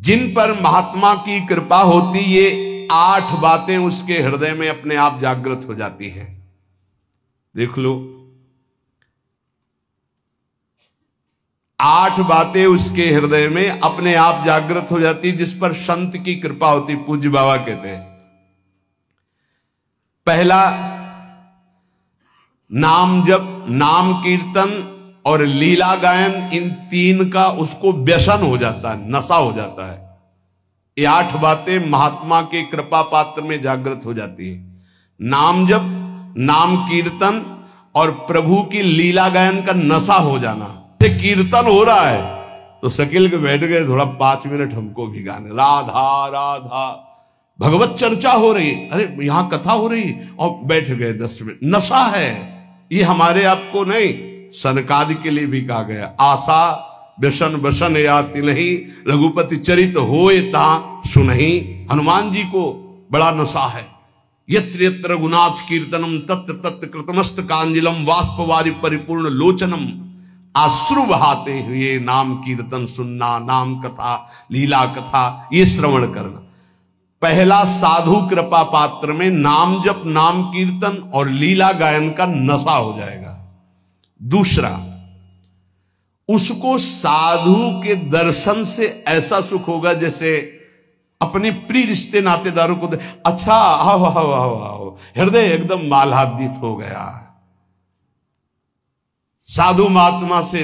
जिन पर महात्मा की कृपा होती, ये 8 बातें उसके हृदय में अपने आप जागृत हो जाती हैं। देख लो, 8 बातें उसके हृदय में अपने आप जागृत हो जाती, जिस पर संत की कृपा होती। पूज्य बाबा कहते हैं, पहला नाम जप, नाम कीर्तन और लीला गायन, इन 3 का उसको व्यसन हो जाता है, नशा हो जाता है। ये 8 बातें महात्मा के कृपा पात्र में जागृत हो जाती है। नाम जप, नाम कीर्तन और प्रभु की लीला गायन का नशा हो जाना। कीर्तन हो रहा है तो शकील के बैठ गए, थोड़ा 5 मिनट हमको भी गाने, राधा राधा, भगवत चर्चा हो रही, अरे यहां कथा हो रही और बैठ गए 10 मिनट। नशा है ये, हमारे आपको नहीं, सनकादि के लिए भी कहा गया, आशा व्यसन व्यसन याति नहीं, रघुपति चरित होए ता सुनहि। हनुमान जी को बड़ा नशा है। यत्र यत्र रघुनाथ कीर्तनम तत्र तत्र कृतमस्त कांजलम वाष्पवारि परिपूर्ण लोचनम। आश्रु बहाते हुए नाम कीर्तन सुनना, नाम कथा, लीला कथा ये श्रवण करना। पहला साधु कृपा पात्र में नाम जप, नाम कीर्तन और लीला गायन का नशा हो जाएगा। दूसरा, उसको साधु के दर्शन से ऐसा सुख होगा जैसे अपने प्रिय रिश्ते नातेदारों को अच्छा, आओ आओ आओ आओ, हृदय एकदम मालादित हो गया। साधु महात्मा से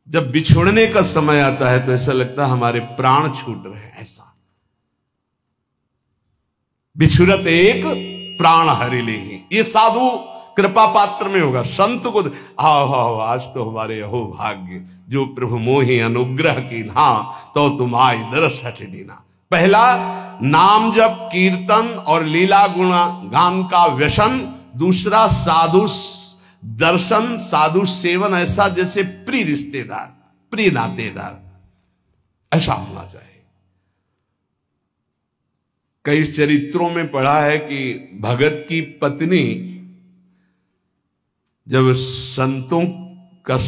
जब बिछुड़ने का समय आता है तो ऐसा लगता है हमारे प्राण छूट रहे हैं। ऐसा बिछुरत एक प्राण हरि ले, ये साधु कृपा पात्र में होगा। संत को आओ आओ, आज तो हमारे अहो भाग्य, जो प्रभु मोहि अनुग्रह की ना, तो तुम आई दरस हट देना। पहला नाम जप कीर्तन और लीला गुण गान का व्यसन। दूसरा साधु दर्शन, साधु सेवन, ऐसा जैसे प्रिय रिश्तेदार, प्रिय नातेदार, ऐसा होना चाहिए। कई चरित्रों में पढ़ा है कि भगत की पत्नी जब संतों का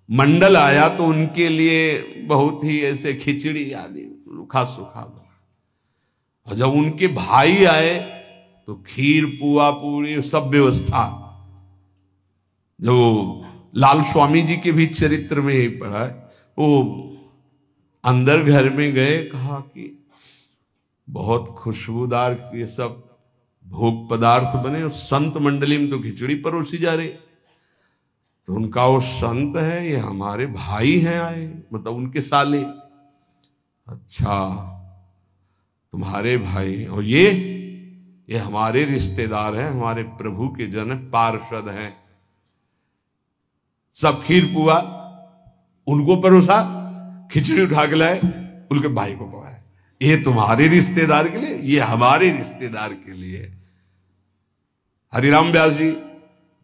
मंडल आया तो उनके लिए बहुत ही ऐसे खिचड़ी आदि रूखा सूखा बना, और जब उनके भाई आए तो खीर पुआ पूरी सब व्यवस्था। जो लाल स्वामी जी के भी चरित्र में ही पढ़ा है, वो अंदर घर में गए, कहा कि बहुत खुशबूदार ये सब भोग पदार्थ बने और संत मंडली में तो खिचड़ी परोसी जा रही। तो उनका वो संत है, ये हमारे भाई हैं आए, मतलब उनके साले। अच्छा, तुम्हारे भाई, और ये हमारे रिश्तेदार हैं, हमारे प्रभु के जन पार्षद हैं। सब खीर पुआ उनको परोसा, खिचड़ी उठा के लाए, उनके भाई को पकाया। ये तुम्हारे रिश्तेदार के लिए, ये हमारे रिश्तेदार के लिए। हरिराम व्यास जी,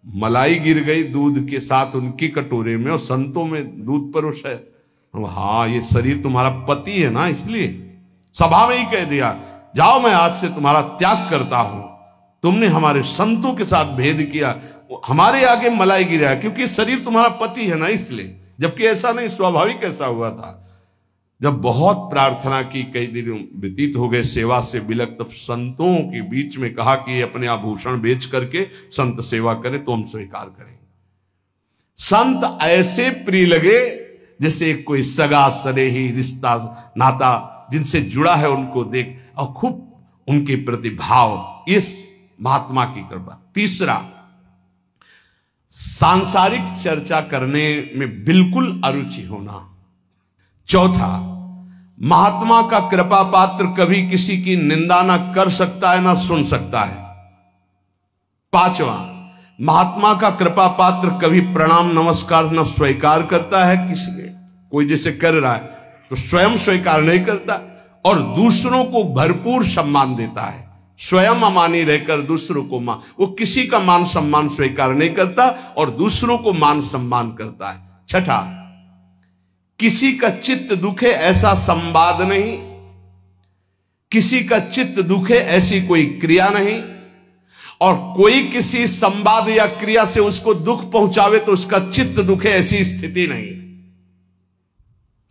मलाई गिर गई दूध के साथ उनकी कटोरे में, और संतों में दूध परोस है। हाँ, ये शरीर तुम्हारा पति है ना, इसलिए सभा में ही कह दिया, जाओ मैं आज से तुम्हारा त्याग करता हूं। तुमने हमारे संतों के साथ भेद किया, हमारे आगे मलाई गिरा, क्योंकि शरीर तुम्हारा पति है ना, इसलिए। जबकि ऐसा नहीं, स्वाभाविक ऐसा हुआ था। जब बहुत प्रार्थना की, कई दिन व्यतीत हो गए सेवा से बिलक, तब संतों के बीच में कहा कि अपने आभूषण बेच करके संत सेवा करें तो हम स्वीकार करें। संत ऐसे प्रिय लगे जैसे कोई सगा सनेही रिश्ता नाता जिनसे जुड़ा है, उनको देख और खूब उनके प्रति भाव, इस महात्मा की कृपा। तीसरा, सांसारिक चर्चा करने में बिल्कुल अरुचि होना। चौथा, महात्मा का कृपा पात्र कभी किसी की निंदा ना कर सकता है ना सुन सकता है। पांचवा, महात्मा का कृपा पात्र कभी प्रणाम नमस्कार न स्वीकार करता है किसी के, कोई जैसे कर रहा है तो स्वयं स्वीकार नहीं करता, और दूसरों को भरपूर सम्मान देता है। स्वयं अमानी रहकर दूसरों को मान, वो किसी का मान सम्मान स्वीकार नहीं करता और दूसरों को मान सम्मान करता है। छठा, किसी का चित्त दुखे ऐसा संवाद नहीं, किसी का चित्त दुखे ऐसी कोई क्रिया नहीं, और कोई किसी संवाद या क्रिया से उसको दुख पहुंचावे तो उसका चित्त दुखे ऐसी स्थिति नहीं।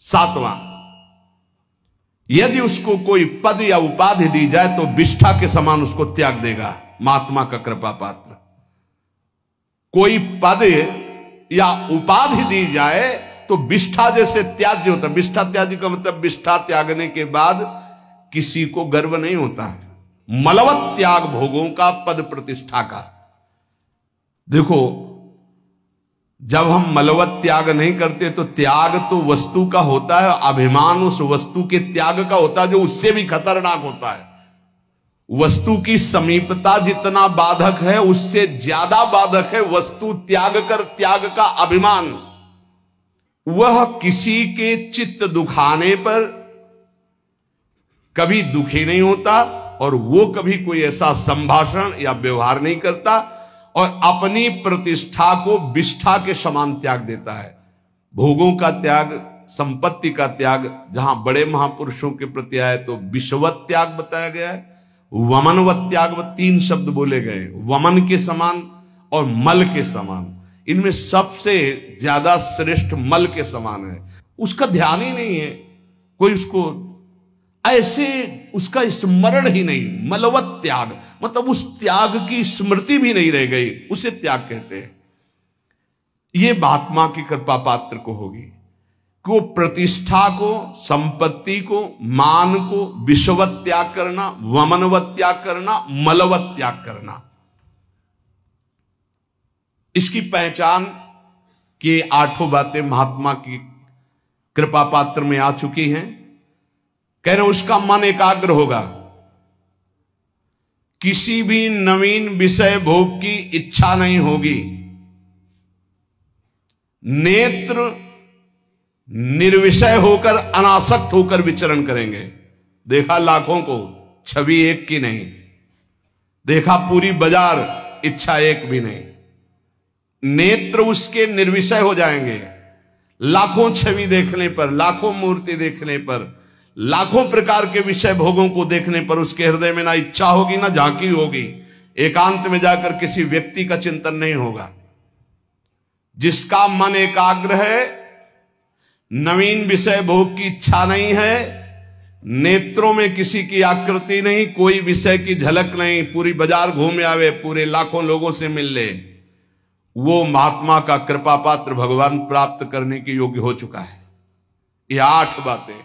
सातवां, यदि उसको कोई पद या उपाधि दी जाए तो विष्ठा के समान उसको त्याग देगा महात्मा का कृपा पात्र। कोई पद या उपाधि दी जाए तो विष्ठा जैसे त्याज्य होता है। विष्ठा त्याज्य का मतलब विष्ठा त्यागने के बाद किसी को गर्व नहीं होता है। मलवत त्याग भोगों का, पद प्रतिष्ठा का। देखो, जब हम मलवत त्याग नहीं करते तो त्याग तो वस्तु का होता है, अभिमान उस वस्तु के त्याग का होता है जो उससे भी खतरनाक होता है। वस्तु की समीपता जितना बाधक है उससे ज्यादा बाधक है वस्तु त्याग का अभिमान। वह किसी के चित्त दुखाने पर कभी दुखी नहीं होता और वो कभी कोई ऐसा संभाषण या व्यवहार नहीं करता और अपनी प्रतिष्ठा को विष्ठा के समान त्याग देता है। भोगों का त्याग, संपत्ति का त्याग, जहां बड़े महापुरुषों के प्रति आए तो विषवत त्याग बताया गया है, वमनवत त्याग, 3 शब्द बोले गए। वमन के समान और मल के समान। इनमें सबसे ज्यादा श्रेष्ठ मल के समान है। उसका ध्यान ही नहीं है, कोई उसको ऐसे उसका स्मरण ही नहीं। मलवत त्याग मतलब उस त्याग की स्मृति भी नहीं रह गई, उसे त्याग कहते हैं। ये महात्मा की कृपा पात्र को होगी कि वो प्रतिष्ठा को, संपत्ति को, मान को विषवत त्याग करना, वमनवत त्याग करना, मलवत त्याग करना। इसकी पहचान कि 8 बातें महात्मा की कृपा पात्र में आ चुकी हैं। कह रहे उसका मन एकाग्र होगा, किसी भी नवीन विषय भोग की इच्छा नहीं होगी, नेत्र निर्विषय होकर अनासक्त होकर विचरण करेंगे। देखा लाखों को, छवि एक की नहीं। देखा पूरी बाजार, इच्छा एक भी नहीं। नेत्र उसके निर्विषय हो जाएंगे। लाखों छवि देखने पर, लाखों मूर्ति देखने पर, लाखों प्रकार के विषय भोगों को देखने पर उसके हृदय में ना इच्छा होगी ना झांकी होगी। एकांत में जाकर किसी व्यक्ति का चिंतन नहीं होगा। जिसका मन एकाग्र है, नवीन विषय भोग की इच्छा नहीं है, नेत्रों में किसी की आकृति नहीं, कोई विषय की झलक नहीं, पूरी बाजार घूम आवे, पूरे लाखों लोगों से मिल ले, वो महात्मा का कृपा पात्र भगवान प्राप्त करने के योग्य हो चुका है। ये 8 बातें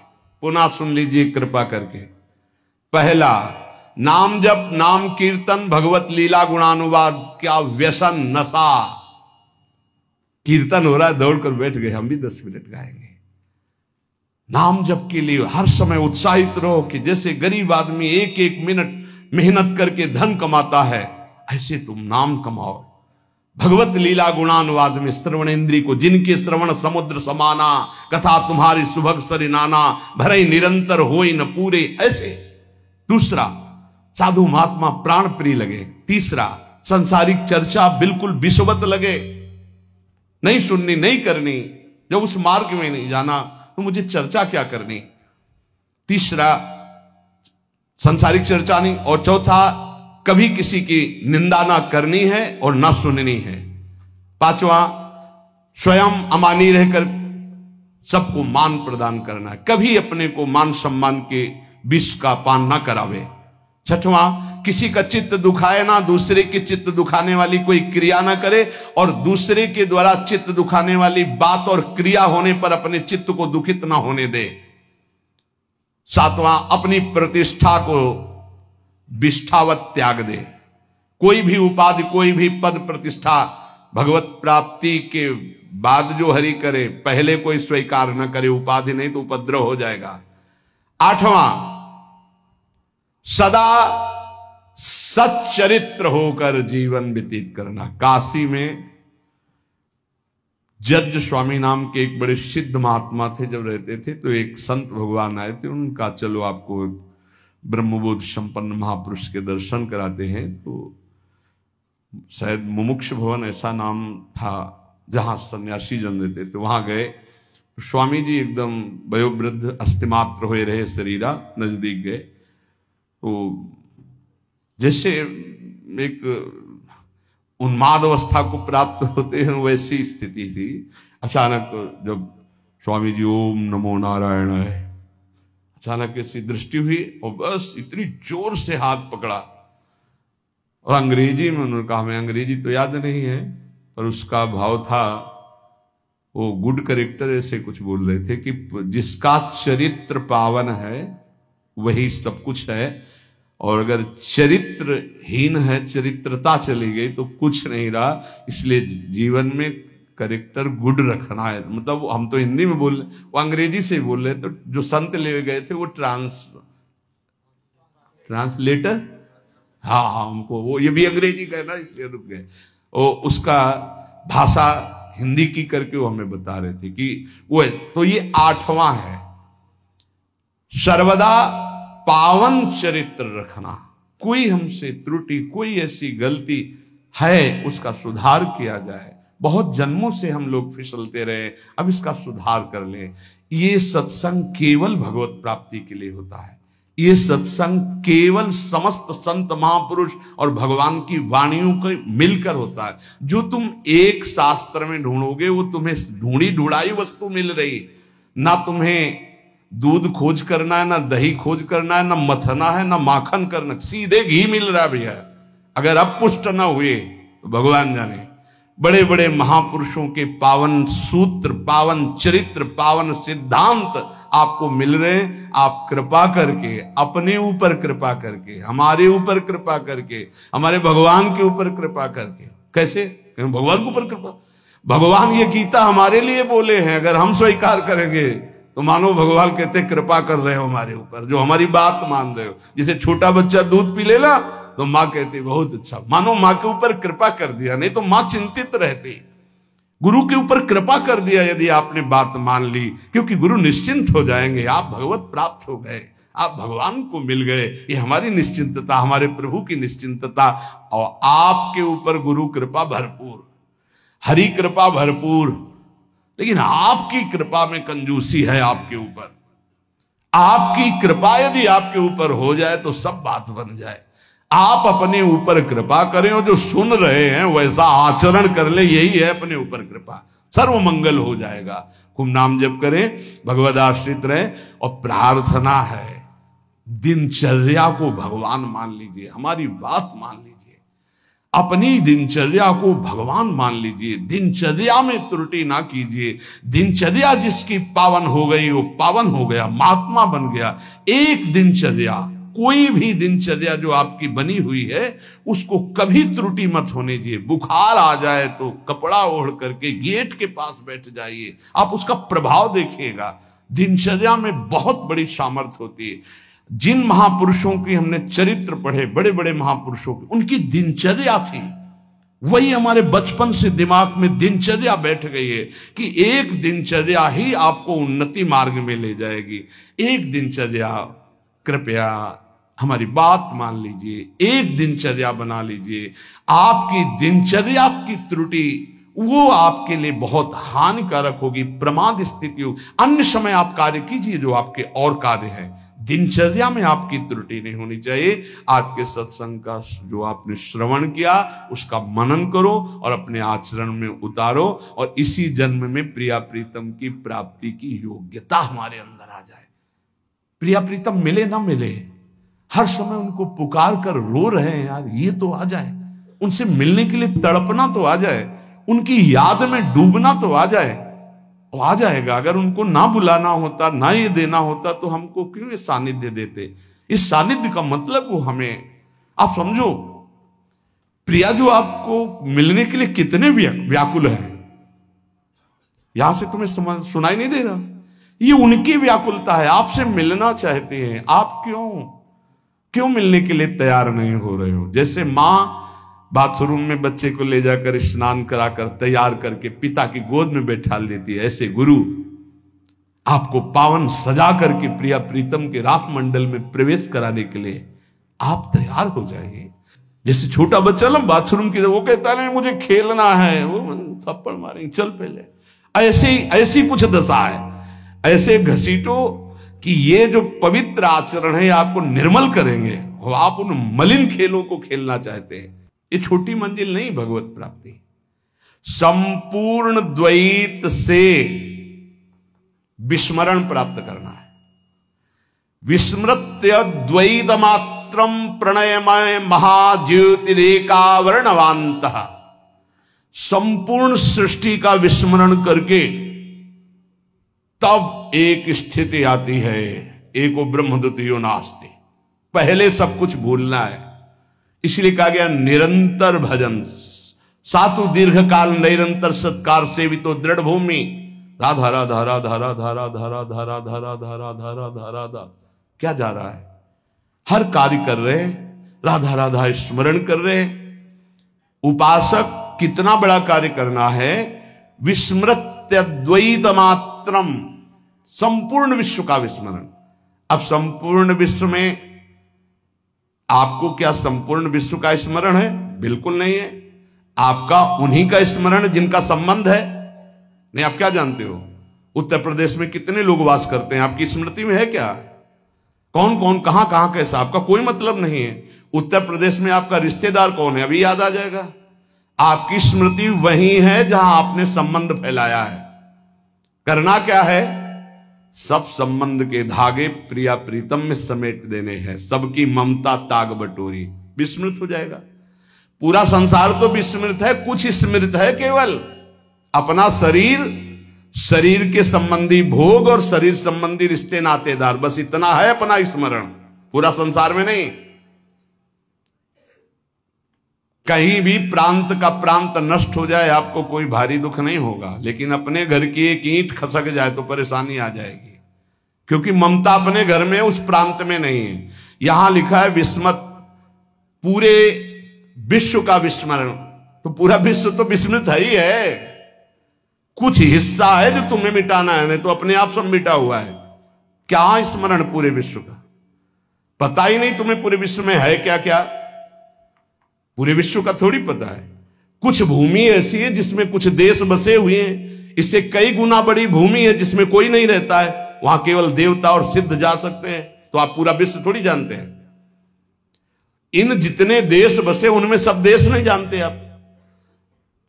पुनः सुन लीजिए कृपा करके। पहला, नाम जप, नाम कीर्तन, भगवत लीला गुणानुवाद। क्या व्यसन, नशा। कीर्तन हो रहा है, दौड़कर बैठ गए, हम भी 10 मिनट गाएंगे। नाम जप के लिए हर समय उत्साहित रहो कि जैसे गरीब आदमी 1-1 मिनट मेहनत करके धन कमाता है, ऐसे तुम नाम कमाओ। भगवत लीला गुणानुवाद में श्रवण इंद्री को, जिनके श्रवण समुद्र समाना, कथा तुम्हारी सुभग सरि नाना, भरे निरंतर होई न पूरे, ऐसे। दूसरा, साधु महात्मा प्राण प्रिय लगे। तीसरा, संसारिक चर्चा बिल्कुल विषवत लगे, नहीं सुननी, नहीं करनी। जब उस मार्ग में नहीं जाना तो मुझे चर्चा क्या करनी। तीसरा, संसारिक चर्चा नहीं। और चौथा, कभी किसी की निंदा ना करनी है और ना सुननी है। 5वां, स्वयं अमानी रहकर सबको मान प्रदान करना है, कभी अपने को मान सम्मान के विष का पान ना करावे। 6वां, किसी का चित्त दुखाए ना, दूसरे के चित्त दुखाने वाली कोई क्रिया ना करे और दूसरे के द्वारा चित्त दुखाने वाली बात और क्रिया होने पर अपने चित्त को दुखित ना होने दे। 7वां, अपनी प्रतिष्ठा को विष्ठावत त्याग दे। कोई भी उपाधि, कोई भी पद प्रतिष्ठा भगवत प्राप्ति के बाद जो हरि करे, पहले कोई स्वीकार न करे। उपाधि नहीं तो उपद्रव हो जाएगा। 8वां, सदा सच्चरित्र होकर जीवन व्यतीत करना। काशी में जज स्वामी नाम के एक बड़े सिद्ध महात्मा थे, जब रहते थे तो एक संत भगवान आए थे, उनका चलो आपको ब्रह्मबोध संपन्न महापुरुष के दर्शन कराते हैं। तो शायद मुमुक्ष भवन ऐसा नाम था जहां सन्यासी जन रहते थे, वहां गए। तो स्वामी जी एकदम वयोवृद्ध, अस्थिमात्र हुए रहे शरीरा, नजदीक गए तो जैसे एक उन्माद अवस्था को प्राप्त होते हैं वैसी स्थिति थी। अचानक जब स्वामी जी ओम नमो नारायण है, अचानक ऐसी दृष्टि हुई और बस इतनी जोर से हाथ पकड़ा, और अंग्रेजी में उन्होंने कहा, हमें अंग्रेजी तो याद नहीं है, पर उसका भाव था, वो गुड करेक्टर ऐसे कुछ बोल रहे थे कि जिसका चरित्र पावन है वही सब कुछ है, और अगर चरित्रहीन है, चरित्रता चली गई तो कुछ नहीं रहा। इसलिए जीवन में करेक्टर गुड रखना है। मतलब हम तो हिंदी में बोल रहे, वो अंग्रेजी से बोल रहे, तो जो संत ले गए थे वो ट्रांसलेटर, हाँ हमको वो ये भी अंग्रेजी का है ना, इसलिए रुक गए। वो उसका भाषा हिंदी की करके वो हमें बता रहे थे कि वो है। तो ये 8वां है, सर्वदा पावन चरित्र रखना। कोई हमसे त्रुटि, कोई ऐसी गलती है उसका सुधार किया जाए। बहुत जन्मों से हम लोग फिसलते रहे, अब इसका सुधार कर लें। ये सत्संग केवल भगवत प्राप्ति के लिए होता है। ये सत्संग केवल समस्त संत महापुरुष और भगवान की वाणियों को मिलकर होता है। जो तुम एक शास्त्र में ढूंढोगे वो तुम्हें ढूंढी ढूंढाई वस्तु मिल रही। ना तुम्हें दूध खोज करना है, ना दही खोज करना है, ना मथना है, ना माखन करना, सीधे घी मिल रहा है भैया। अगर अब पुष्ट ना हुए तो भगवान जाने। बड़े बड़े महापुरुषों के पावन सूत्र, पावन चरित्र, पावन सिद्धांत आपको मिल रहे हैं। आप कृपा करके, अपने ऊपर कृपा करके, हमारे ऊपर कृपा करके, हमारे भगवान के ऊपर कृपा करके। कैसे? भगवान के ऊपर कृपा। भगवान ये गीता हमारे लिए बोले हैं, अगर हम स्वीकार करेंगे तो मानो भगवान कहते कृपा कर रहे हो हमारे ऊपर, जो हमारी बात मान रहे हो। जैसे छोटा बच्चा दूध पी लेना तो माँ कहती बहुत अच्छा, मानो माँ के ऊपर कृपा कर दिया, नहीं तो माँ चिंतित रहती। गुरु के ऊपर कृपा कर दिया यदि आपने बात मान ली, क्योंकि गुरु निश्चिंत हो जाएंगे। आप भगवत प्राप्त हो गए, आप भगवान को मिल गए। ये हमारी निश्चिंतता, हमारे प्रभु की निश्चिंतता। और आपके ऊपर गुरु कृपा भरपूर, हरि कृपा भरपूर, लेकिन आपकी कृपा में कंजूसी है आपके ऊपर। आपकी कृपा यदि आपके ऊपर हो जाए तो सब बात बन जाए। आप अपने ऊपर कृपा करें और जो सुन रहे हैं वैसा आचरण कर ले, यही है अपने ऊपर कृपा। सर्व मंगल हो जाएगा। खूब नाम जप करें, भगवद आश्रित रहे। और प्रार्थना है, दिनचर्या को भगवान मान लीजिए, हमारी बात मान लीजिए, अपनी दिनचर्या को भगवान मान लीजिए। दिनचर्या में त्रुटि ना कीजिए। दिनचर्या जिसकी पावन हो गई वो पावन हो गया, महात्मा बन गया। एक दिनचर्या, कोई भी दिनचर्या जो आपकी बनी हुई है उसको कभी त्रुटि मत होने दीजिए। बुखार आ जाए तो कपड़ा ओढ़ करके गेट के पास बैठ जाइए, आप उसका प्रभाव देखिएगा। दिनचर्या में बहुत बड़ी सामर्थ्य होती है। जिन महापुरुषों की हमने चरित्र पढ़े, बड़े बड़े महापुरुषों की, उनकी दिनचर्या थी, वही हमारे बचपन से दिमाग में दिनचर्या बैठ गई है कि एक दिनचर्या ही आपको उन्नति मार्ग में ले जाएगी। एक दिनचर्या, कृपया हमारी बात मान लीजिए, एक दिनचर्या बना लीजिए। आपकी दिनचर्या की त्रुटि वो आपके लिए बहुत हानिकारक होगी, प्रमाद स्थिति हो। अन्य समय आप कार्य कीजिए जो आपके और कार्य हैं, दिनचर्या में आपकी त्रुटि नहीं होनी चाहिए। आज के सत्संग का जो आपने श्रवण किया उसका मनन करो और अपने आचरण में उतारो, और इसी जन्म में प्रिया प्रीतम की प्राप्ति की योग्यता हमारे अंदर आ जाए। प्रिया प्रीतम मिले ना मिले, हर समय उनको पुकार कर रो रहे हैं यार, ये तो आ जाए। उनसे मिलने के लिए तड़पना तो आ जाए, उनकी याद में डूबना तो आ जाए। वो आ जाएगा। अगर उनको ना बुलाना होता, ना ये देना होता तो हमको क्यों ये सानिध्य देते? इस सानिध्य का मतलब वो हमें, आप समझो, प्रिया जो आपको मिलने के लिए कितने व्याकुल है, यहां से तुम्हें सुनाई नहीं दे रहा? ये उनकी व्याकुलता है, आपसे मिलना चाहते हैं। आप क्यों मिलने के लिए तैयार नहीं हो रहे हो? जैसे माँ बाथरूम में बच्चे को ले जाकर स्नान कराकर तैयार करके पिता की गोद में बैठा देती है, ऐसे गुरु आपको पावन सजा करके प्रिया प्रीतम के राख मंडल में प्रवेश कराने के लिए आप तैयार हो जाइए। जैसे छोटा बच्चा ना बाथरूम की, वो कहता है मुझे खेलना है, वो थप्पड़ मारेंगे, चल पहले। ऐसी कुछ दशा है। ऐसे घसीटो कि ये जो पवित्र आचरण है आपको निर्मल करेंगे। आप उन मलिन खेलों को खेलना चाहते हैं। ये छोटी मंजिल नहीं भगवत प्राप्ति। संपूर्ण द्वैत से विस्मरण प्राप्त करना है। विस्मृत्य द्वैत मात्रम प्रणयमय महाज्योतिरेकावर्णवान्तः, संपूर्ण सृष्टि का विस्मरण करके तब एक स्थिति आती है, एको ब्रह्म द्वितीयो नास्ति। पहले सब कुछ भूलना है, इसलिए कहा गया निरंतर भजन। सातु दीर्घ काल निरंतर सत्कार सेवितो दृढ़ भूमि। राधा राधा राधा राधा राधा राधा राधा राधा राधा राधा राधा, क्या जा रहा है? हर कार्य कर रहे, राधा राधा स्मरण कर रहे। उपासक कितना बड़ा कार्य करना है, विस्मृत्य द्वैत मात्रम, संपूर्ण विश्व का विस्मरण। अब संपूर्ण विश्व में आपको क्या संपूर्ण विश्व का स्मरण है? बिल्कुल नहीं है। आपका उन्हीं का स्मरण जिनका संबंध है। नहीं, आप क्या जानते हो उत्तर प्रदेश में कितने लोग वास करते हैं? आपकी स्मृति में है क्या? कौन कौन कहां कहां कैसा, आपका कोई मतलब नहीं है। उत्तर प्रदेश में आपका रिश्तेदार कौन है, अभी याद आ जाएगा। आपकी स्मृति वही है जहां आपने संबंध फैलाया है। करना क्या है? सब संबंध के धागे प्रिया प्रीतम में समेट देने हैं। सबकी ममता ताग बटोरी, विस्मृत हो जाएगा। पूरा संसार तो विस्मृत है, कुछ स्मृत है केवल अपना शरीर, शरीर के संबंधी भोग और शरीर संबंधी रिश्ते नातेदार, बस इतना है अपना स्मरण, पूरा संसार में नहीं। कहीं भी प्रांत का प्रांत नष्ट हो जाए आपको कोई भारी दुख नहीं होगा, लेकिन अपने घर की एक ईंट खसक जाए तो परेशानी आ जाएगी, क्योंकि ममता अपने घर में उस प्रांत में नहीं है। यहां लिखा है विस्मत, पूरे विश्व का विस्मरण, तो पूरा विश्व तो विस्मृत है ही है। कुछ हिस्सा है जो तुम्हें मिटाना है, नहीं तो अपने आप सब मिटा हुआ है। क्या स्मरण पूरे विश्व का? पता ही नहीं तुम्हें पूरे विश्व में है क्या क्या। पूरे विश्व का थोड़ी पता है। कुछ भूमि ऐसी है जिसमें कुछ देश बसे हुए हैं, इससे कई गुना बड़ी भूमि है जिसमें कोई नहीं रहता है, वहां केवल देवता और सिद्ध जा सकते हैं। तो आप पूरा विश्व थोड़ी जानते हैं। इन जितने देश बसे उनमें सब देश नहीं जानते आप।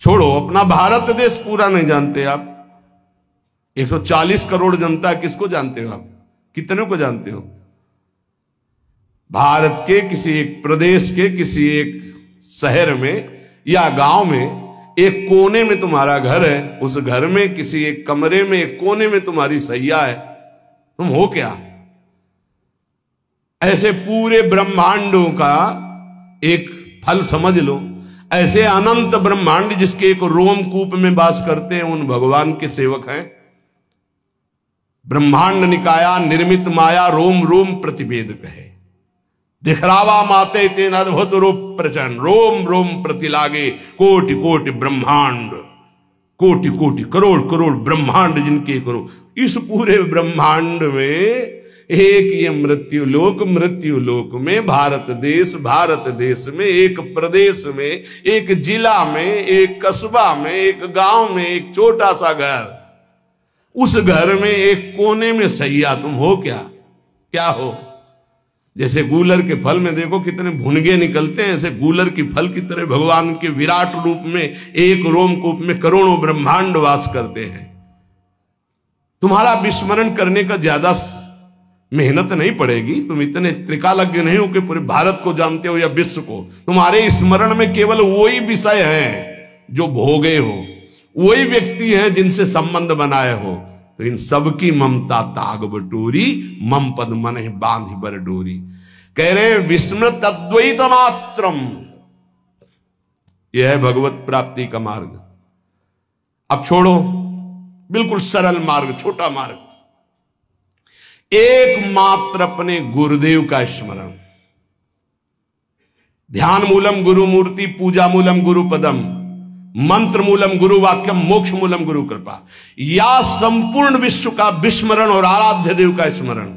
छोड़ो, अपना भारत देश पूरा नहीं जानते आप। 140 करोड़ जनता, किसको जानते हो आप? कितने को जानते हो? भारत के किसी एक प्रदेश के किसी एक शहर में या गांव में एक कोने में तुम्हारा घर है, उस घर में किसी एक कमरे में एक कोने में तुम्हारी सैया है, तुम हो क्या? ऐसे पूरे ब्रह्मांडों का एक फल समझ लो। ऐसे अनंत ब्रह्मांड जिसके एक रोमकूप में वास करते हैं, उन भगवान के सेवक हैं। ब्रह्मांड निकाया निर्मित माया रोम रोम प्रतिवेद कहे, दिखरावा माते तेन अद्भुत रूप प्रचंड, रोम रोम प्रति लागे कोटि कोटि ब्रह्मांड, कोटि कोटि करोड़ करोड़ ब्रह्मांड जिनके करो। इस पूरे ब्रह्मांड में एक ये मृत्यु लोक में भारत देश में एक प्रदेश में, एक जिला में, एक कस्बा में, एक गांव में एक छोटा सा घर, उस घर में एक कोने में सैया, तुम हो क्या? क्या हो? जैसे गूलर के फल में देखो कितने भुनगे निकलते हैं, ऐसे गूलर की फल की तरह भगवान के विराट रूप में एक रोमकूप में करोड़ों ब्रह्मांड वास करते हैं। तुम्हारा विस्मरण करने का ज्यादा मेहनत नहीं पड़ेगी। तुम इतने त्रिकालज्ञ नहीं हो कि पूरे भारत को जानते हो या विश्व को। तुम्हारे स्मरण में केवल वही विषय है जो भोगे हो, वही व्यक्ति हैं जिनसे संबंध बनाए हो। तो इन सबकी ममता ताग बटोरी, मम पद मन बांध बर डोरी। कह रहे विस्मृत अद्वैत मात्रम, यह है भगवत प्राप्ति का मार्ग। अब छोड़ो, बिल्कुल सरल मार्ग, छोटा मार्ग, एकमात्र अपने गुरुदेव का स्मरण। ध्यान मूलम गुरु मूर्ति, पूजा मूलम गुरु पदम, मंत्र मूलम गुरु वाक्यम, मोक्ष मूलम गुरु कृपा। या संपूर्ण विश्व का विस्मरण और आराध्य देव का स्मरण,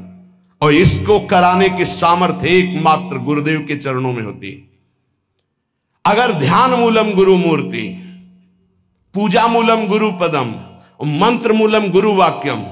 और इसको कराने की सामर्थ्य एकमात्र गुरुदेव के चरणों में होती है। अगर ध्यान मूलम गुरु मूर्ति, पूजा मूलम गुरु पदम और मंत्र मूलम गुरु वाक्यम,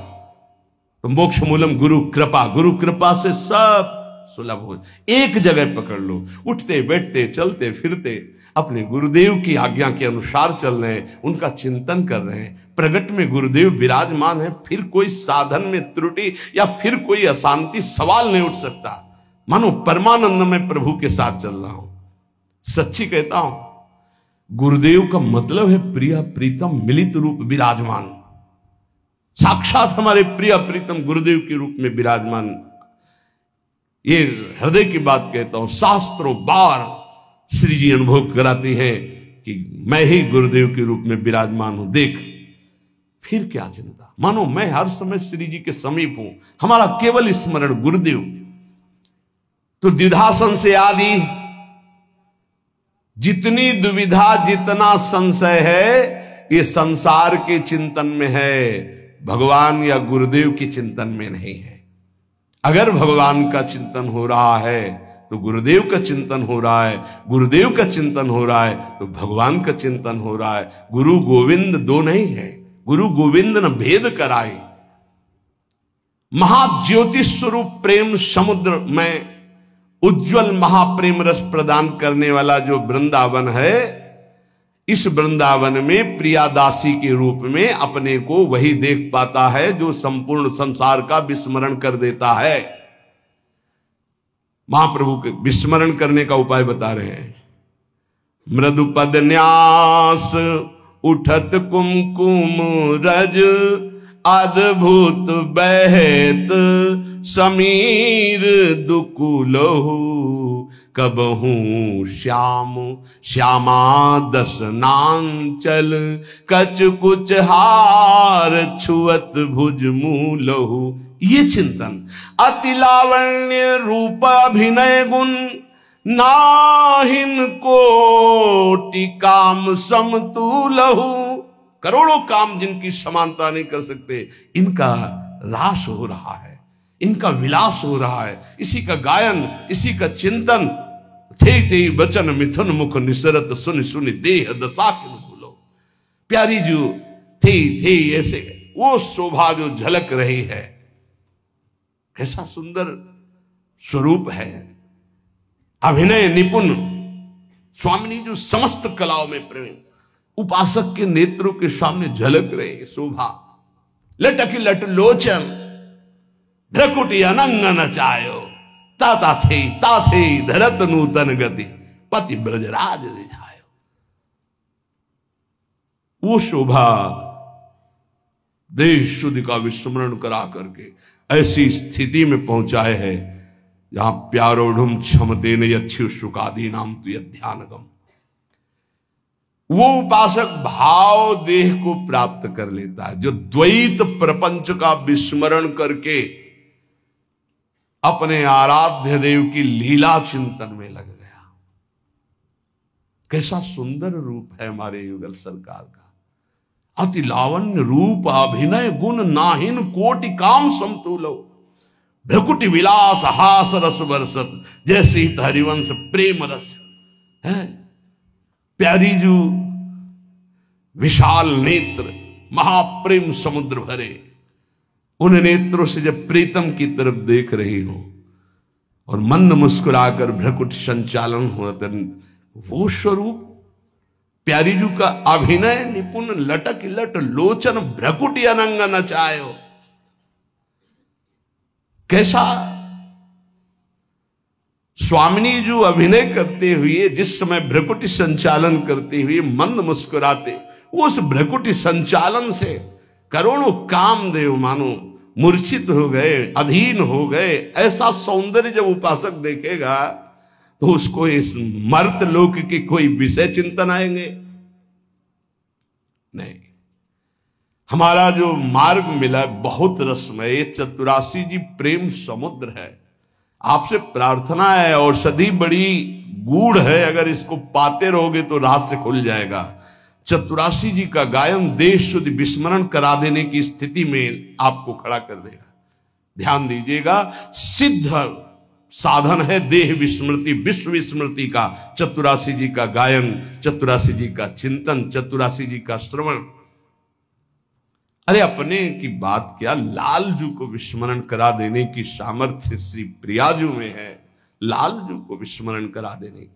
तो मोक्ष मूलम गुरु कृपा, गुरु कृपा से सब सुलभ हो। एक जगह पकड़ लो, उठते बैठते चलते फिरते अपने गुरुदेव की आज्ञा के अनुसार चल रहे हैं, उनका चिंतन कर रहे हैं, प्रगट में गुरुदेव विराजमान है, फिर कोई साधन में त्रुटि या फिर कोई अशांति सवाल नहीं उठ सकता। मानो परमानंद में प्रभु के साथ चल रहा हूं। सच्ची कहता हूं, गुरुदेव का मतलब है प्रिय प्रीतम मिलित रूप विराजमान। साक्षात हमारे प्रिय प्रीतम गुरुदेव के रूप में विराजमान। ये हृदय की बात कहता हूं, शास्त्रों बार श्री जी अनुभव कराती है कि मैं ही गुरुदेव के रूप में विराजमान हूं। देख, फिर क्या चिंता, मानो मैं हर समय श्री जी के समीप हूं, हमारा केवल स्मरण गुरुदेव। तो द्विधासन से आदि जितनी दुविधा जितना संशय है, ये संसार के चिंतन में है, भगवान या गुरुदेव के चिंतन में नहीं है। अगर भगवान का चिंतन हो रहा है तो गुरुदेव का चिंतन हो रहा है, गुरुदेव का चिंतन हो रहा है तो भगवान का चिंतन हो रहा है। गुरु गोविंद दो नहीं है, गुरु गोविंद न भेद कराए। महाज्योति स्वरूप प्रेम समुद्र में उज्जवल महाप्रेम रस प्रदान करने वाला जो वृंदावन है, इस वृंदावन में प्रियादासी के रूप में अपने को वही देख पाता है जो संपूर्ण संसार का विस्मरण कर देता है। महाप्रभु के विस्मरण करने का उपाय बता रहे हैं। मृदु पद न्यास उठत कुमकुम रज, अद्भुत बहत समीर दुकुलहु, कबहू श्याम श्यामा दसनांचल, कच कुछ हार छुअत भुज मूलहु। ये चिंतन, अति लावण्य रूप अभिनय गुण, नाहिन कोटि काम समतुलहु। करोड़ों काम जिनकी समानता नहीं कर सकते, इनका रास हो रहा है, इनका विलास हो रहा है। इसी का गायन, इसी का चिंतन। थे थे बचन मिथुन मुख निसरत, सुन सुन देह दशा किन भूलो। प्यारी जो थे ऐसे वो शोभा जो झलक रही है, कैसा सुंदर स्वरूप है। अभिनय निपुण स्वामिनी जो समस्त कलाओं में प्रेम, उपासक के नेत्रों के सामने झलक रहे शोभा। लटक लट लोचन भ्रकुटी अनंग नचायो, ता थे धरत नूतन गति, पति ब्रजराज रिझायो। वो शोभा देश शुद्ध का विस्मरण करा करके ऐसी स्थिति में पहुंचाए है जहां प्यारोढ़ क्षमते न यच्छु शुकादी नाम तु ध्यानगम। वो उपासक भाव देह को प्राप्त कर लेता है जो द्वैत प्रपंच का विस्मरण करके अपने आराध्य देव की लीला चिंतन में लग गया। कैसा सुंदर रूप है हमारे युगल सरकार का। अति लावण्य रूप अभिनय गुण, नाहिन कोटि काम समतुलो। भ्रकुटि विलास हास रस बरसत, जैसे ही हरिवंश प्रेम रस है। प्यारी जो विशाल नेत्र, महाप्रेम समुद्र भरे, उन नेत्रों से जब प्रीतम की तरफ देख रही हो और मंद मुस्कुराकर भ्रकुट संचालन हो, वो स्वरूप प्यारी जू का अभिनय निपुण, लटक लट लोचन भ्रकुटी अनंग नचायो। कैसा स्वामिनी जो अभिनय करते हुए, जिस समय भ्रकुटी संचालन करते हुए मंद मुस्कुराते, वो उस भ्रकुटी संचालन से करोड़ों कामदेव मानो मूर्छित हो गए, अधीन हो गए। ऐसा सौंदर्य जब उपासक देखेगा तो उसको इस मर्त लोक के कोई विषय चिंतन आएंगे नहीं। हमारा जो मार्ग मिला बहुत रसमय, चतुरासी जी प्रेम समुद्र है। आपसे प्रार्थना है, औषधि बड़ी गूढ़ है, अगर इसको पाते रहोगे तो रहस्य खुल जाएगा। चतुरासी जी का गायन देश शुद्ध विस्मरण करा देने की स्थिति में आपको खड़ा कर देगा। ध्यान दीजिएगा, सिद्ध साधन है देह विस्मृति, विश्व विस्मृति का चतुरासी जी का गायन, चतुरासी जी का चिंतन, चतुरासी जी का श्रवण। अरे अपने की बात क्या, लालजू को विस्मरण करा देने की सामर्थ्य श्री प्रियाजू में है। लालजू को विस्मरण करा देने की,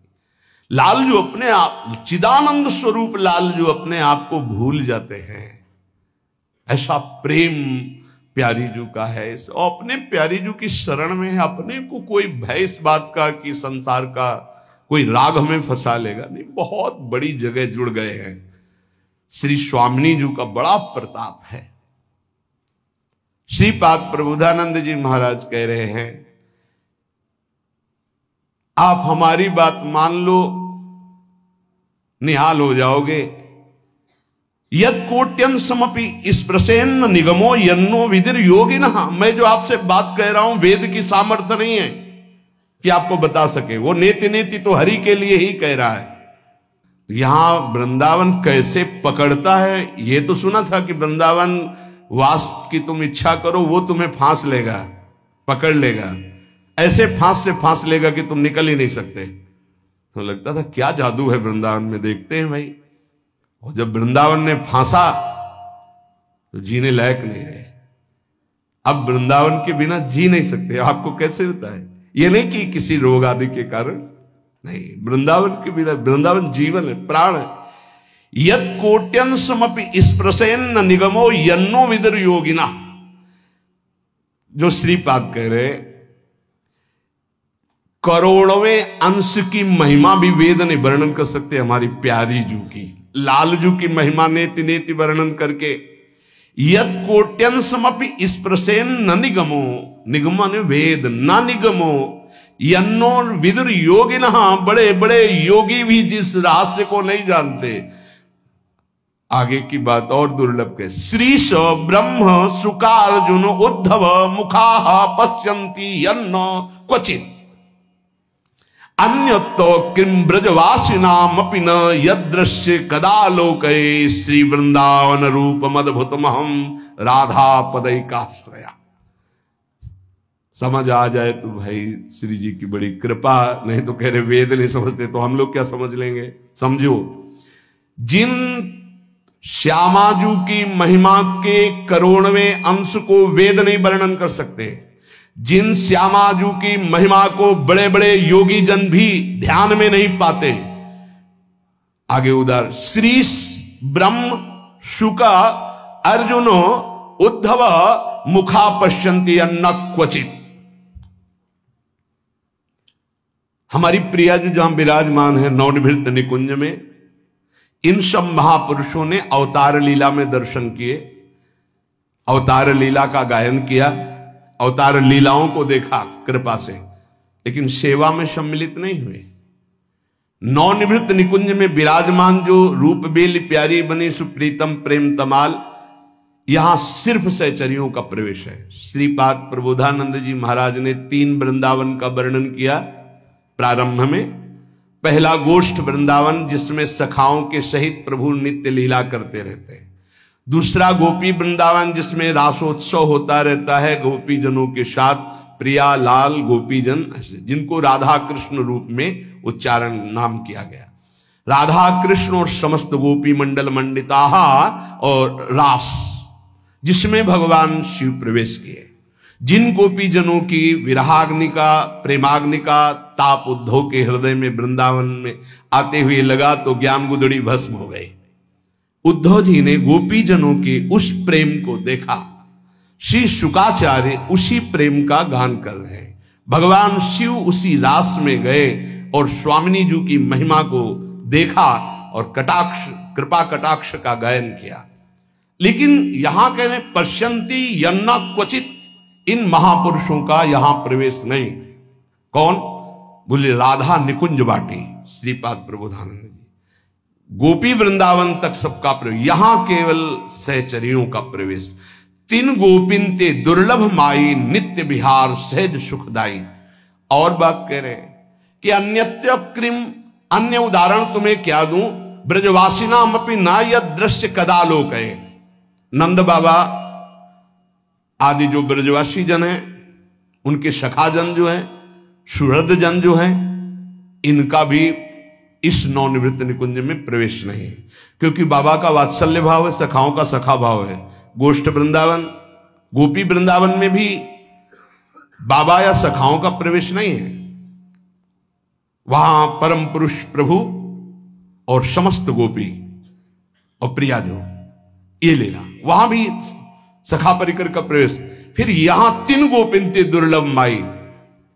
लालजू अपने आप चिदानंद स्वरूप, लालजू अपने आप को भूल जाते हैं। ऐसा प्रेम प्यारी जू का है। और अपने प्यारी जू की शरण में है, अपने को कोई भय इस बात का कि संसार का कोई राग हमें फंसा लेगा नहीं। बहुत बड़ी जगह जुड़ गए हैं। श्री स्वामिनी जू का बड़ा प्रताप है। श्रीपाद प्रबोधानंद जी महाराज कह रहे हैं, आप हमारी बात मान लो, निहाल हो जाओगे। यद कोट्यन समपि स्पृशेन्न निगमो यन्नो विदिर योगिनः। मैं जो आपसे बात कह रहा हूं वेद की सामर्थ्य नहीं है कि आपको बता सके, वो नेति नेति तो हरि के लिए ही कह रहा है। यहां वृंदावन कैसे पकड़ता है ये तो सुना था कि वृंदावन वास की तुम इच्छा करो वो तुम्हें फांस लेगा, पकड़ लेगा, ऐसे फांस से फांस लेगा कि तुम निकल ही नहीं सकते। तो लगता था क्या जादू है वृंदावन में, देखते हैं भाई। और जब वृंदावन ने फांसा तो जीने लायक नहीं रहे। अब वृंदावन के बिना जी नहीं सकते। आपको कैसे होता है? ये नहीं कि किसी रोग आदि के कारण नहीं, वृंदावन के बिना, वृंदावन जीवन है, प्राण है। यद कोट्यन समपि स्पृशेन्न निगमो यन्नो विदुर योगिना। जो श्रीपाद कह रहे, करोड़वें अंश की महिमा भी वेद ने वर्णन कर सकते हमारी प्यारी जू की, लाल जू की महिमा नेति नेति वर्णन करके। यद कोट्यन समपि स्पृशेन्न निगमो, निगम ने वेद, ना निगमो यन्नो विदुर योगिनः। बड़े बड़े योगी भी जिस रहस्य को नहीं जानते। आगे की बात और दुर्लभ के, श्रीश ब्रह्म सुकार्जुन उद्धव मुखा पश्यन्ति यन्न क्वचित अन्यतो किम ब्रजवासिनामपि न यदृश्य कदा लोके श्री वृंदावन रूप मदभुतमहम राधा पदैकाश्रया। समझ आ जाए तो भाई श्री जी की बड़ी कृपा, नहीं तो कह रहे वेद नहीं समझते तो हम लोग क्या समझ लेंगे। समझो, जिन श्यामाजू की महिमा के करोड़वें अंश को वेद नहीं वर्णन कर सकते, जिन श्यामाजू की महिमा को बड़े बड़े योगी जन भी ध्यान में नहीं पाते। आगे उधर श्री ब्रह्म शुक अर्जुन उद्धव मुखा पश्यन्ति अन्न क्वचित। हमारी प्रिया जी जहां विराजमान है नवनिभृत निकुंज में, इन सब महापुरुषों ने अवतार लीला में दर्शन किए, अवतार लीला का गायन किया, अवतार लीलाओं को देखा कृपा से, लेकिन सेवा में सम्मिलित नहीं हुए। नवनिभृत निकुंज में विराजमान जो रूप बेली प्यारी बनी सुप्रीतम प्रेम तमाल, यहां सिर्फ सहचरियों का प्रवेश है। श्रीपाद प्रबोधानंद जी महाराज ने 3 वृंदावन का वर्णन किया प्रारंभ में। पहला गोष्ठ वृंदावन जिसमें सखाओं के सहित प्रभु नित्य लीला करते रहते हैं। दूसरा गोपी वृंदावन जिसमें रासोत्सव होता रहता है गोपी जनों के साथ, प्रिया लाल गोपी जन, जिनको राधा कृष्ण रूप में उच्चारण नाम किया गया। राधा कृष्ण और समस्त गोपी मंडल मंडिता और रास जिसमें भगवान शिव प्रवेश किए। जिन गोपी जनों की विरहाग्नि का, प्रेमाग्नि का ताप उद्धव के हृदय में वृंदावन में आते हुए लगा तो ज्ञान गुदड़ी भस्म हो गई। उद्धव जी ने गोपी जनों के उस प्रेम को देखा। श्री शुकाचार्य उसी प्रेम का गान कर रहे हैं। भगवान शिव उसी रास में गए और स्वामिनी जी की महिमा को देखा और कटाक्ष, कृपा कटाक्ष का गायन किया। लेकिन यहां कह रहे पश्यन्ति यन्ना क्वचित, इन महापुरुषों का यहां प्रवेश नहीं। कौन? बोले राधा निकुंज बाटी श्रीपाद प्रबोधानंद जी। गोपी वृंदावन तक सबका प्रवेश, यहां केवल सहचरियों का प्रवेश। 3 गोपिन ते दुर्लभ माई नित्य विहार सहज सुखदाई। और बात कह रहे कि अन्यत्य क्रिम, अन्य उदाहरण तुम्हें क्या दूं, ब्रजवासिनाम अपनी ना यद दृश्य कदा लोक है। नंद बाबा आदि जो ब्रजवासी जन हैं, उनके सखा जन जो हैं, सुहृद जन जो हैं, इनका भी इस नवनिवृत्त निकुंज में प्रवेश नहीं है, क्योंकि बाबा का वात्सल्य भाव है, सखाओं का सखा भाव है। गोष्ठ वृंदावन, गोपी वृंदावन में भी बाबा या सखाओं का प्रवेश नहीं है। वहां परम पुरुष प्रभु और समस्त गोपी और प्रिया जो ये लेना, वहां भी सखा परिकर का प्रवेश। फिर यहां 3 गोपिनते दुर्लभ माई,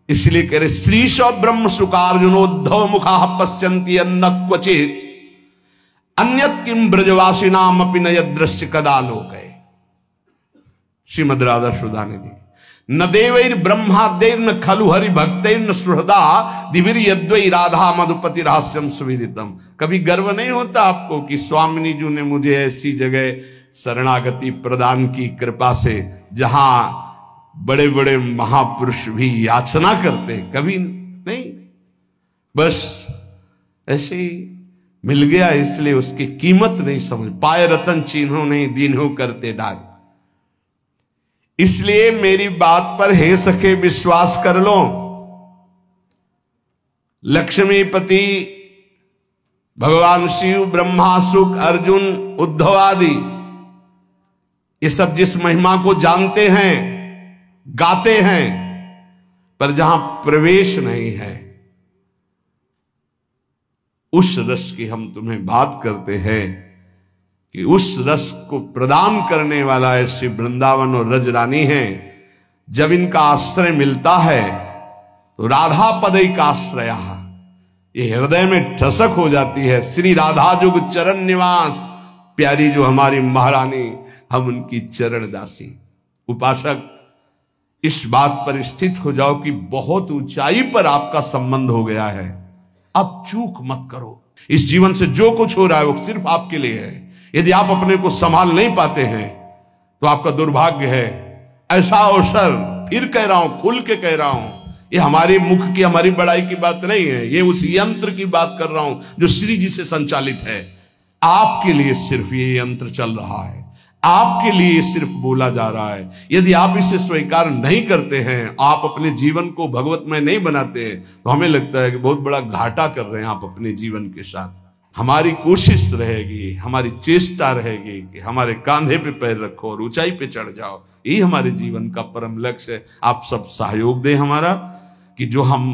इसलिए कह रहे श्रीश ब्रह्म सुकार्जुनोद्धव मुखा पश्यन्ति अन्न क्वचित अन्यत किम ब्रजवासिनाम अपि न यदृश्य कदा लोके। श्रीमद राधा सुधानिधि। न देवैर ब्रह्मादेर न खलु हरि भक्तैर न सुहृदा दिविर यद्वै राधा मधुपति रहस्यम सुविदितम। कभी गर्व नहीं होता आपको कि स्वामिनी जी ने मुझे ऐसी जगह शरणागति प्रदान की कृपा से जहां बड़े बड़े महापुरुष भी याचना करते? कभी नहीं, बस ऐसे ही मिल गया, इसलिए उसकी कीमत नहीं समझ पाए। रतन चिन्हों नहीं दीन्हों करते डाल। इसलिए मेरी बात पर हे सखे विश्वास कर लो। लक्ष्मीपति, भगवान शिव, ब्रह्मा, शुक, अर्जुन, उद्धव आदि ये सब जिस महिमा को जानते हैं, गाते हैं, पर जहां प्रवेश नहीं है, उस रस की हम तुम्हें बात करते हैं कि उस रस को प्रदान करने वाला ऐसे वृंदावन और रजरानी है। जब इनका आश्रय मिलता है तो राधा पदई का आश्रय ये हृदय में ठसक हो जाती है। श्री राधा जुग चरण निवास, प्यारी जो हमारी महारानी, हम उनकी चरण दासी। उपासक इस बात पर स्थित हो जाओ कि बहुत ऊंचाई पर आपका संबंध हो गया है। अब चूक मत करो। इस जीवन से जो कुछ हो रहा है वो सिर्फ आपके लिए है। यदि आप अपने को संभाल नहीं पाते हैं तो आपका दुर्भाग्य है। ऐसा अवसर, फिर कह रहा हूं, खुल के कह रहा हूं, ये हमारी मुख की, हमारी बड़ाई की बात नहीं है, ये उस यंत्र की बात कर रहा हूं जो श्री जी से संचालित है। आपके लिए सिर्फ ये यंत्र चल रहा है, आपके लिए सिर्फ बोला जा रहा है। यदि आप इसे स्वीकार नहीं करते हैं, आप अपने जीवन को भगवतमय नहीं बनाते, तो हमें लगता है कि बहुत बड़ा घाटा कर रहे हैं आप अपने जीवन के साथ। हमारी कोशिश रहेगी, हमारी चेष्टा रहेगी कि हमारे कांधे पे पैर रखो और ऊंचाई पे चढ़ जाओ। यही हमारे जीवन का परम लक्ष्य है। आप सब सहयोग दें हमारा, कि जो हम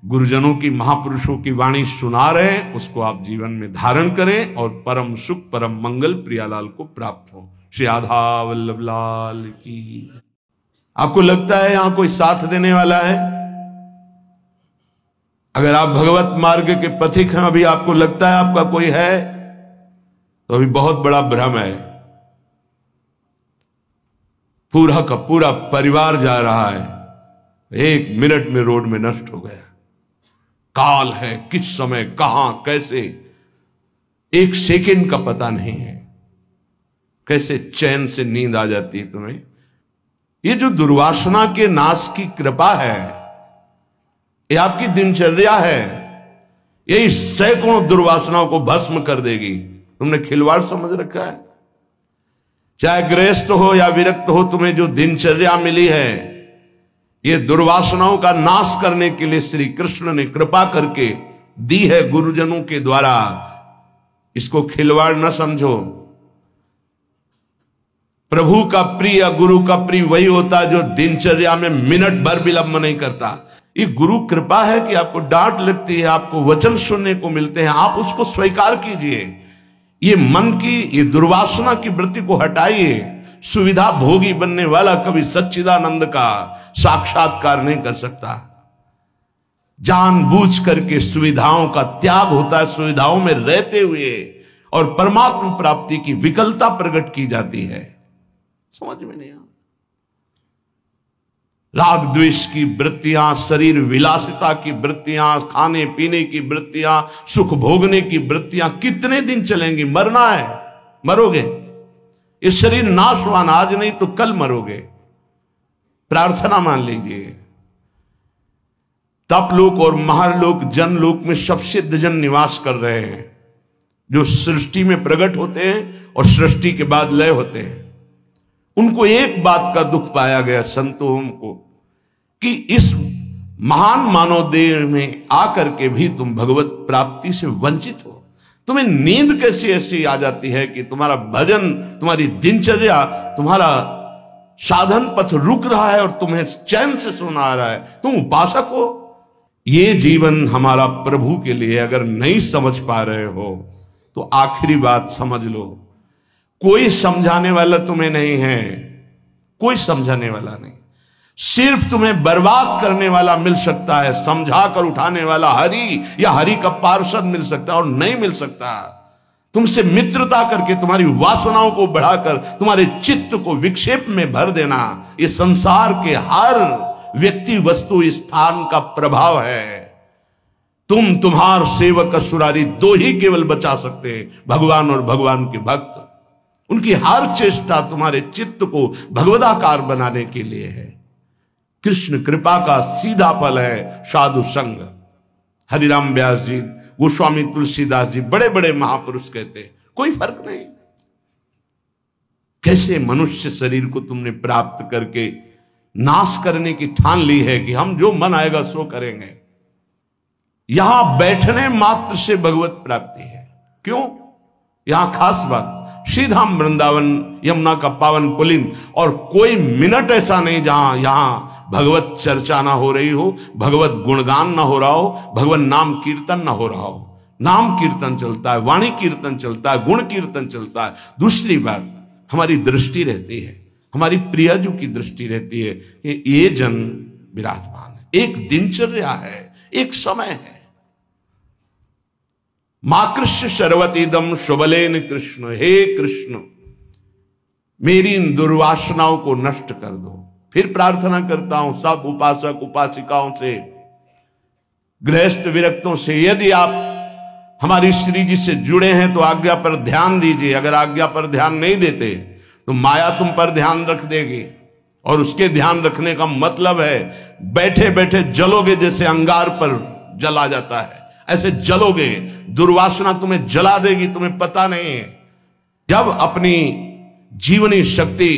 गुरुजनों की, महापुरुषों की वाणी सुना रहे हैं उसको आप जीवन में धारण करें और परम सुख, परम मंगल प्रियालाल को प्राप्त हो। श्री राधा वल्लभ लाल की। आपको लगता है यहां कोई साथ देने वाला है? अगर आप भगवत मार्ग के पथिक हैं, अभी आपको लगता है आपका कोई है, तो अभी बहुत बड़ा भ्रम है। पूरा का पूरा परिवार जा रहा है, 1 मिनट में रोड में नष्ट हो गया। काल है, किस समय, कहां, कैसे, 1 सेकंड का पता नहीं है। कैसे चैन से नींद आ जाती है तुम्हें? ये जो दुर्वासना के नाश की कृपा है, ये आपकी दिनचर्या है, ये सैकड़ों दुर्वासनाओं को भस्म कर देगी। तुमने खिलवाड़ समझ रखा है। चाहे गृहस्थ हो या विरक्त हो, तुम्हें जो दिनचर्या मिली है, ये दुर्वासनाओं का नाश करने के लिए श्री कृष्ण ने कृपा करके दी है गुरुजनों के द्वारा। इसको खिलवाड़ न समझो। प्रभु का प्रिय, गुरु का प्रिय वही होता है जो दिनचर्या में मिनट भर विलंब नहीं करता। ये गुरु कृपा है कि आपको डांट लगती है, आपको वचन सुनने को मिलते हैं, आप उसको स्वीकार कीजिए। ये मन की, ये दुर्वासना की वृत्ति को हटाइए। सुविधा भोगी बनने वाला कभी सच्चिदानंद का साक्षात्कार नहीं कर सकता। जानबूझ करके सुविधाओं का त्याग होता है, सुविधाओं में रहते हुए, और परमात्मा प्राप्ति की विकलता प्रकट की जाती है। समझ में नहीं आ राग द्वेष की वृत्तियां, शरीर विलासिता की वृत्तियां, खाने पीने की वृत्तियां, सुख भोगने की वृत्तियां कितने दिन चलेंगी? मरना है, मरोगे। ये शरीर नाशवान, आज नहीं तो कल मरोगे। प्रार्थना मान लीजिए। तपलोक और महालोक, जनलोक में सब सिद्धजन निवास कर रहे हैं, जो सृष्टि में प्रकट होते हैं और सृष्टि के बाद लय होते हैं। उनको एक बात का दुख पाया गया, संतों को, कि इस महान मानव देह में आकर के भी तुम भगवत प्राप्ति से वंचित हो। तुम्हें नींद कैसी ऐसी आ जाती है कि तुम्हारा भजन, तुम्हारी दिनचर्या, तुम्हारा साधन पथ रुक रहा है और तुम्हें चैन से सोना आ रहा है। तुम उपासक हो। ये जीवन हमारा प्रभु के लिए अगर नहीं समझ पा रहे हो तो आखिरी बात समझ लो, कोई समझाने वाला तुम्हें नहीं है। कोई समझाने वाला नहीं। सिर्फ तुम्हें बर्बाद करने वाला मिल सकता है, समझा कर उठाने वाला हरि या हरि का पार्षद मिल सकता है, और नहीं मिल सकता। तुमसे मित्रता करके तुम्हारी वासनाओं को बढ़ाकर तुम्हारे चित्त को विक्षेप में भर देना, ये संसार के हर व्यक्ति वस्तु स्थान का प्रभाव है। तुम्हार सेवक असुरारी दो ही केवल बचा सकते हैं, भगवान और भगवान के भक्त। उनकी हर चेष्टा तुम्हारे चित्त को भगवदाकार बनाने के लिए है। कृष्ण कृपा का सीधा फल है साधु संग। हरिराम व्यास जी, गोस्वामी तुलसीदास जी, बड़े बड़े महापुरुष कहते हैं कोई फर्क नहीं। कैसे मनुष्य शरीर को तुमने प्राप्त करके नाश करने की ठान ली है कि हम जो मन आएगा सो करेंगे। यहां बैठने मात्र से भगवत प्राप्ति है। क्यों? यहां खास बात, श्रीधाम वृंदावन यमुना का पावन पुलिन, और कोई मिनट ऐसा नहीं जहां यहां भगवत चर्चा ना हो रही हो, भगवत गुणगान ना हो रहा हो, भगवत नाम कीर्तन ना हो रहा हो। नाम कीर्तन चलता है, वाणी कीर्तन चलता है, गुण कीर्तन चलता है। दूसरी बात, हमारी दृष्टि रहती है, हमारी प्रियजू की दृष्टि रहती है कि ये जन विराजमान है। एक दिनचर्या है, एक समय है। माकृष्य शर्वतीदम शुभलेन कृष्ण, हे कृष्ण मेरी इन दुर्वासनाओं को नष्ट कर दो। फिर प्रार्थना करता हूं सब उपासक उपासिकाओं से, गृहस्थ विरक्तों से, यदि आप हमारी श्री जी से जुड़े हैं तो आज्ञा पर ध्यान दीजिए। अगर आज्ञा पर ध्यान नहीं देते तो माया तुम पर ध्यान रख देगी, और उसके ध्यान रखने का मतलब है बैठे बैठे जलोगे, जैसे अंगार पर जला जाता है ऐसे जलोगे। दुर्वासना तुम्हें जला देगी, तुम्हें पता नहीं है। जब अपनी जीवनी शक्ति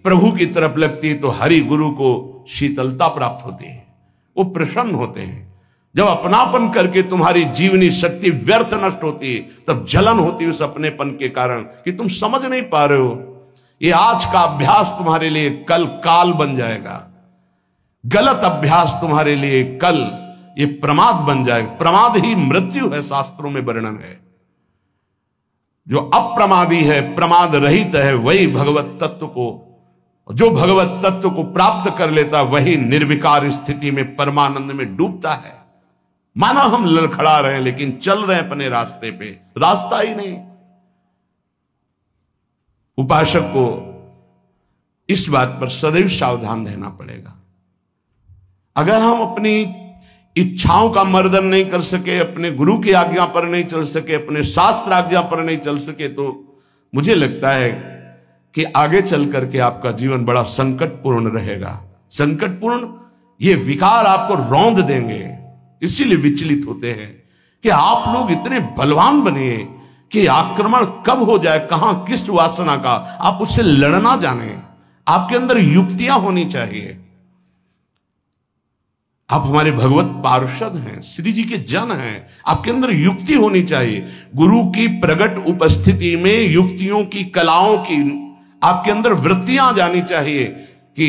प्रभु की तरफ लगती है तो हरि गुरु को शीतलता प्राप्त होती है, वो प्रसन्न होते हैं। जब अपनापन करके तुम्हारी जीवनी शक्ति व्यर्थ नष्ट होती है तब जलन होती है उस अपनेपन के कारण कि तुम समझ नहीं पा रहे हो। ये आज का अभ्यास तुम्हारे लिए कल काल बन जाएगा, गलत अभ्यास तुम्हारे लिए कल ये प्रमाद बन जाएगा। प्रमाद ही मृत्यु है, शास्त्रों में वर्णन है। जो अप्रमादी है, प्रमाद रहित है, वही भगवत तत्व को, जो भगवत तत्व को प्राप्त कर लेता वही निर्विकार स्थिति में परमानंद में डूबता है। माना हम लड़खड़ा रहे हैं लेकिन चल रहे हैं अपने रास्ते पे, रास्ता ही नहीं। उपासक को इस बात पर सदैव सावधान रहना पड़ेगा। अगर हम अपनी इच्छाओं का मर्दन नहीं कर सके, अपने गुरु की आज्ञा पर नहीं चल सके, अपने शास्त्र आज्ञा पर नहीं चल सके, तो मुझे लगता है कि आगे चल करके आपका जीवन बड़ा संकटपूर्ण रहेगा। संकटपूर्ण, ये विकार आपको रौंद देंगे। इसीलिए विचलित होते हैं कि आप लोग इतने बलवान बनिए कि आक्रमण कब हो जाए, कहां किस वासना का, आप उससे लड़ना जाने। आपके अंदर युक्तियां होनी चाहिए। आप हमारे भगवत पार्षद हैं, श्री जी के जन हैं, आपके अंदर युक्ति होनी चाहिए। गुरु की प्रगट उपस्थिति में युक्तियों की, कलाओं की आपके अंदर वृत्तियां जानी चाहिए कि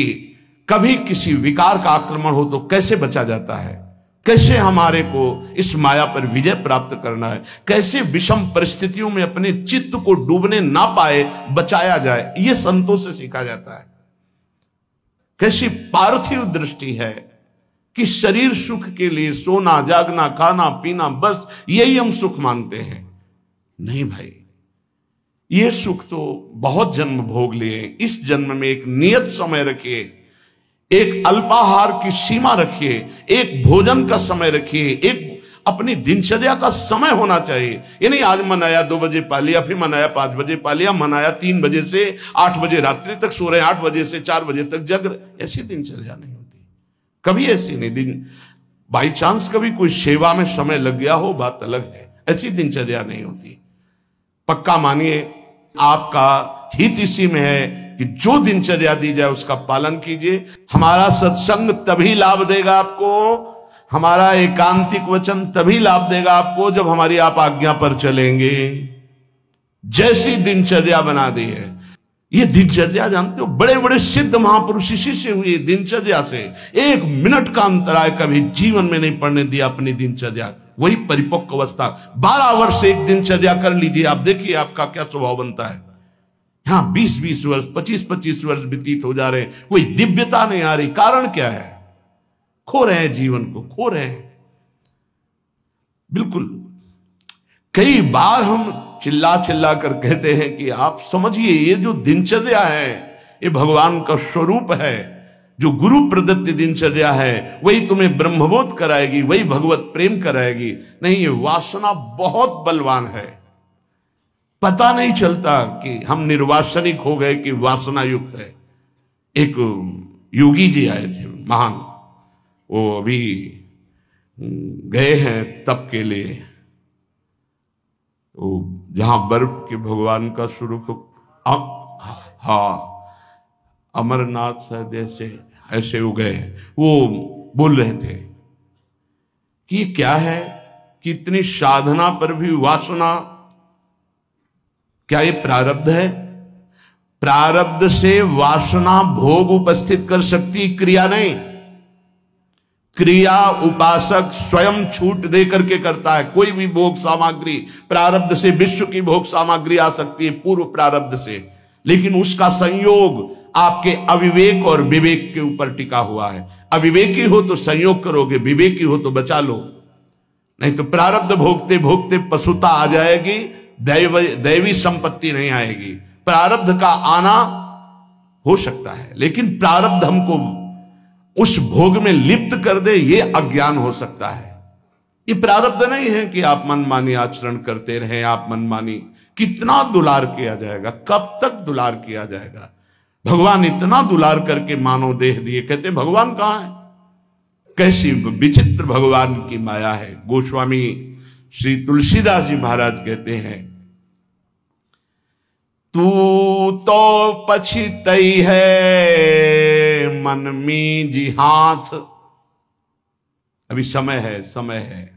कभी किसी विकार का आक्रमण हो तो कैसे बचा जाता है, कैसे हमारे को इस माया पर विजय प्राप्त करना है, कैसे विषम परिस्थितियों में अपने चित्त को डूबने ना पाए बचाया जाए, यह संतों से सीखा जाता है। कैसी पार्थिव दृष्टि है कि शरीर सुख के लिए सोना जागना खाना पीना बस यही हम सुख मानते हैं। नहीं भाई, ये सुख तो बहुत जन्म भोग लिए। इस जन्म में एक नियत समय रखिए, एक अल्पाहार की सीमा रखिए, एक भोजन का समय रखिए, एक अपनी दिनचर्या का समय होना चाहिए। ये नहीं आज मनाया 2 बजे पा लिया, फिर मनाया 5 बजे पा लिया, मनाया 3 बजे से 8 बजे रात्रि तक सो रहे, 8 बजे से 4 बजे तक जग रहे। ऐसी दिनचर्या नहीं होती, कभी ऐसी नहीं। दिन बाई चांस कभी कोई सेवा में समय लग गया हो, बात अलग है, ऐसी दिनचर्या नहीं होती। पक्का मानिए, आपका हित इसी में है कि जो दिनचर्या दी जाए उसका पालन कीजिए। हमारा सत्संग तभी लाभ देगा आपको, हमारा एकांतिक वचन तभी लाभ देगा आपको जब हमारी आप आज्ञा पर चलेंगे। जैसी दिनचर्या बना दी है, ये दिनचर्या जानते हो, बड़े बड़े सिद्ध महापुरुष इसी से हुए, दिनचर्या से। 1 मिनट का अंतराय कभी जीवन में नहीं पड़ने दिया अपनी दिनचर्या, वही परिपक्व अवस्था। 12 वर्ष एक दिनचर्या कर लीजिए, आप देखिए आपका क्या स्वभाव बनता है। हाँ 20-20 वर्ष 25-25 वर्ष व्यतीत हो जा रहे हैं, कोई दिव्यता नहीं आ रही। कारण क्या है? खो रहे हैं, जीवन को खो रहे हैं। बिल्कुल कई बार हम चिल्ला चिल्ला कर कहते हैं कि आप समझिए, ये जो दिनचर्या है ये भगवान का स्वरूप है। जो गुरु प्रदत्त दिनचर्या है वही तुम्हें ब्रह्मबोध कराएगी, वही भगवत प्रेम कराएगी। नहीं, ये वासना बहुत बलवान है। पता नहीं चलता कि हम निर्वासनिक हो गए कि वासना युक्त है। एक योगी जी आए थे महान, वो अभी गए हैं तप के लिए, वो जहां बर्फ के भगवान का स्वरूप, हाँ अमरनाथ शायद ऐसे हो गए। वो बोल रहे थे कि क्या है कि इतनी साधना पर भी वासना, क्या ये प्रारब्ध है? प्रारब्ध से वासना भोग उपस्थित कर सकती, क्रिया नहीं। क्रिया उपासक स्वयं छूट दे करके करता है। कोई भी भोग सामग्री प्रारब्ध से, विश्व की भोग सामग्री आ सकती है पूर्व प्रारब्ध से, लेकिन उसका संयोग आपके अविवेक और विवेक के ऊपर टिका हुआ है। अविवेकी हो तो संयोग करोगे, विवेकी हो तो बचा लो, नहीं तो प्रारब्ध भोगते भोगते पशुता आ जाएगी, दैवी संपत्ति नहीं आएगी। प्रारब्ध का आना हो सकता है, लेकिन प्रारब्ध हमको उस भोग में लिप्त कर दे, ये अज्ञान हो सकता है। ये प्रारब्ध नहीं है कि आप मनमानी आचरण करते रहें, आप मनमानी। कितना दुलार किया जाएगा, कब तक दुलार किया जाएगा? भगवान इतना दुलार करके मानव देह दिए, कहते भगवान कहां है? कैसी विचित्र भगवान की माया है। गोस्वामी श्री तुलसीदास जी महाराज कहते हैं, तू तो पछितई है मन में जी हाथ। अभी समय है, समय है।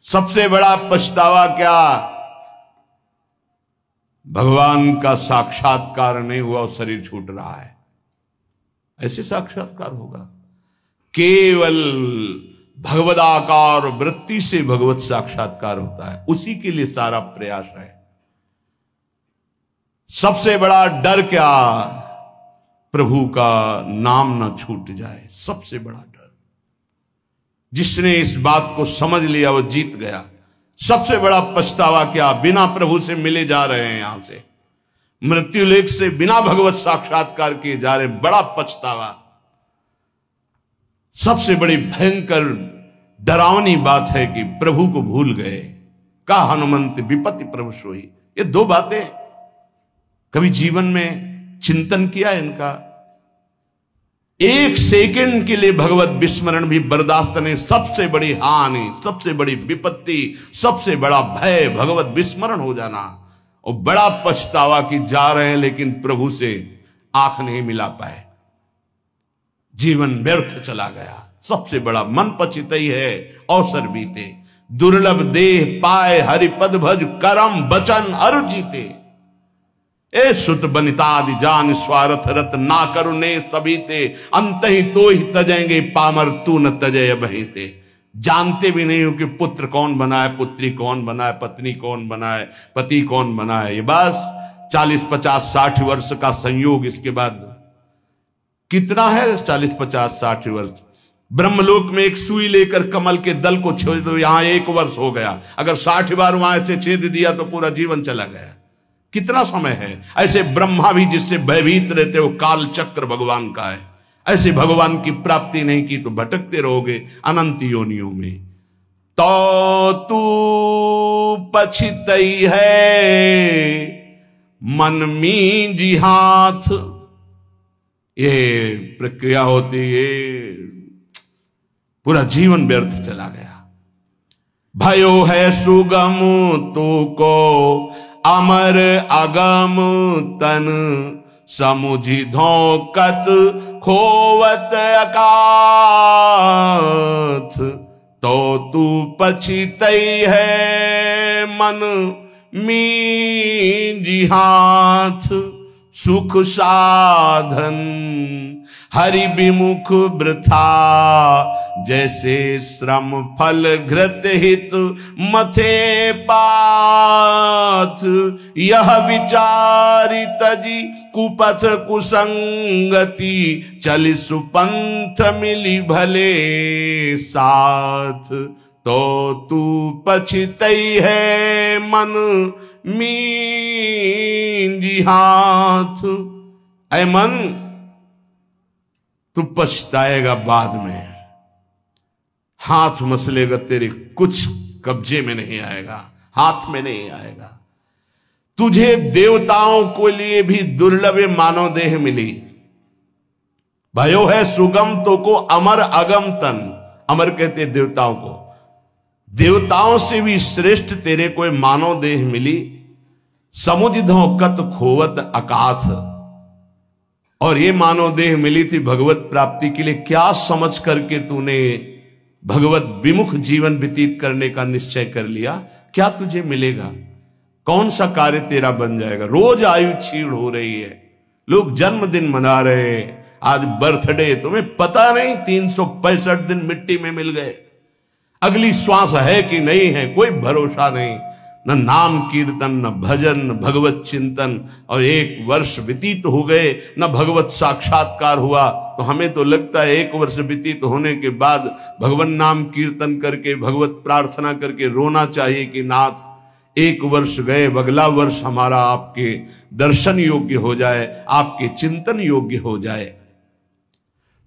सबसे बड़ा पछतावा क्या? भगवान का साक्षात्कार नहीं हुआ और शरीर छूट रहा है। ऐसे साक्षात्कार होगा? केवल भगवदाकार वृत्ति से भगवत साक्षात्कार होता है, उसी के लिए सारा प्रयास है। सबसे बड़ा डर क्या? प्रभु का नाम न छूट जाए, सबसे बड़ा डर। जिसने इस बात को समझ लिया वो जीत गया। सबसे बड़ा पछतावा क्या? बिना प्रभु से मिले जा रहे हैं, यहां से मृत्यु लेख से बिना भगवत साक्षात्कार किए जा रहे, बड़ा पछतावा। सबसे बड़ी भयंकर डरावनी बात है कि प्रभु को भूल गए। का हनुमंत विपत्ति प्रभु सोई। ये दो बातें कभी जीवन में चिंतन किया इनका? एक सेकंड के लिए भगवत विस्मरण भी बर्दाश्त नहीं। सबसे बड़ी हानि, सबसे बड़ी विपत्ति, सबसे बड़ा भय भगवत विस्मरण हो जाना। और बड़ा पछतावा कि जा रहे हैं लेकिन प्रभु से आंख नहीं मिला पाए, जीवन व्यर्थ चला गया। सबसे बड़ा मन पछितई है अवसर बीते। दुर्लभ देह पाए हरिपद भज करम बचन अरु जीते। ए सुत बनितादि जान स्वार्थ रत ना करुणे सबीते। अंत ही तो ही तजेंगे पामर तू न तजय बहीते। जानते भी नहीं हो कि पुत्र कौन बनाए, पुत्री कौन बनाए, पत्नी कौन बनाए, पति कौन बनाए। ये बस 40, 50, 60 वर्ष का संयोग। इसके बाद कितना है 40, 50, 60 वर्ष? ब्रह्मलोक में एक सुई लेकर कमल के दल को छोड़ दो, यहां 1 वर्ष हो गया। अगर 60 बार वहां से छेद दिया तो पूरा जीवन चला गया। कितना समय है? ऐसे ब्रह्मा भी जिससे भयभीत रहते हो, काल चक्र भगवान का है। ऐसे भगवान की प्राप्ति नहीं की तो भटकते रहोगे अनंत योनियों में। तो तू पछितई है मन में जी हाथ। ये प्रक्रिया होती है, पूरा जीवन व्यर्थ चला गया। भयो है सुगम तो को अमर अगम तन समुझी धोकत खोवत अकाथ। तो तू पछितई है मन में जी हाथ। सुख साधन हरि विमुख वृथा जैसे श्रम फल घृत हित मथे पाथ, यह विचारी तजी कुपथ कुसंगति, चलि सुपंथ मिली भले साथ, तो तू पछितई है मन मींजी हाथ। ऐ मन, तू पछताएगा बाद में, हाथ मसलेगा तेरे, कुछ कब्जे में नहीं आएगा, हाथ में नहीं आएगा। तुझे देवताओं को लिए भी दुर्लभ मानव देह मिली, भयो है सुगम तो को अमर अगम तन, अमर कहते देवताओं को, देवताओं से भी श्रेष्ठ तेरे को मानव देह मिली। समुदिधो कत खोवत अकाथ, और ये मानव देह मिली थी भगवत प्राप्ति के लिए। क्या समझ करके तूने भगवत विमुख जीवन व्यतीत करने का निश्चय कर लिया? क्या तुझे मिलेगा? कौन सा कार्य तेरा बन जाएगा? रोज आयु क्षीण हो रही है, लोग जन्मदिन मना रहे हैं, आज बर्थडे, तुम्हें पता नहीं 365 दिन मिट्टी में मिल गए। अगली श्वास है कि नहीं है कोई भरोसा नहीं, न नाम कीर्तन, न भजन, न भगवत चिंतन, और 1 वर्ष व्यतीत हो गए, न भगवत साक्षात्कार हुआ। तो हमें तो लगता है 1 वर्ष व्यतीत होने के बाद भगवान नाम कीर्तन करके, भगवत प्रार्थना करके रोना चाहिए कि नाथ 1 वर्ष गए, अगला वर्ष हमारा आपके दर्शन योग्य हो जाए, आपके चिंतन योग्य हो जाए।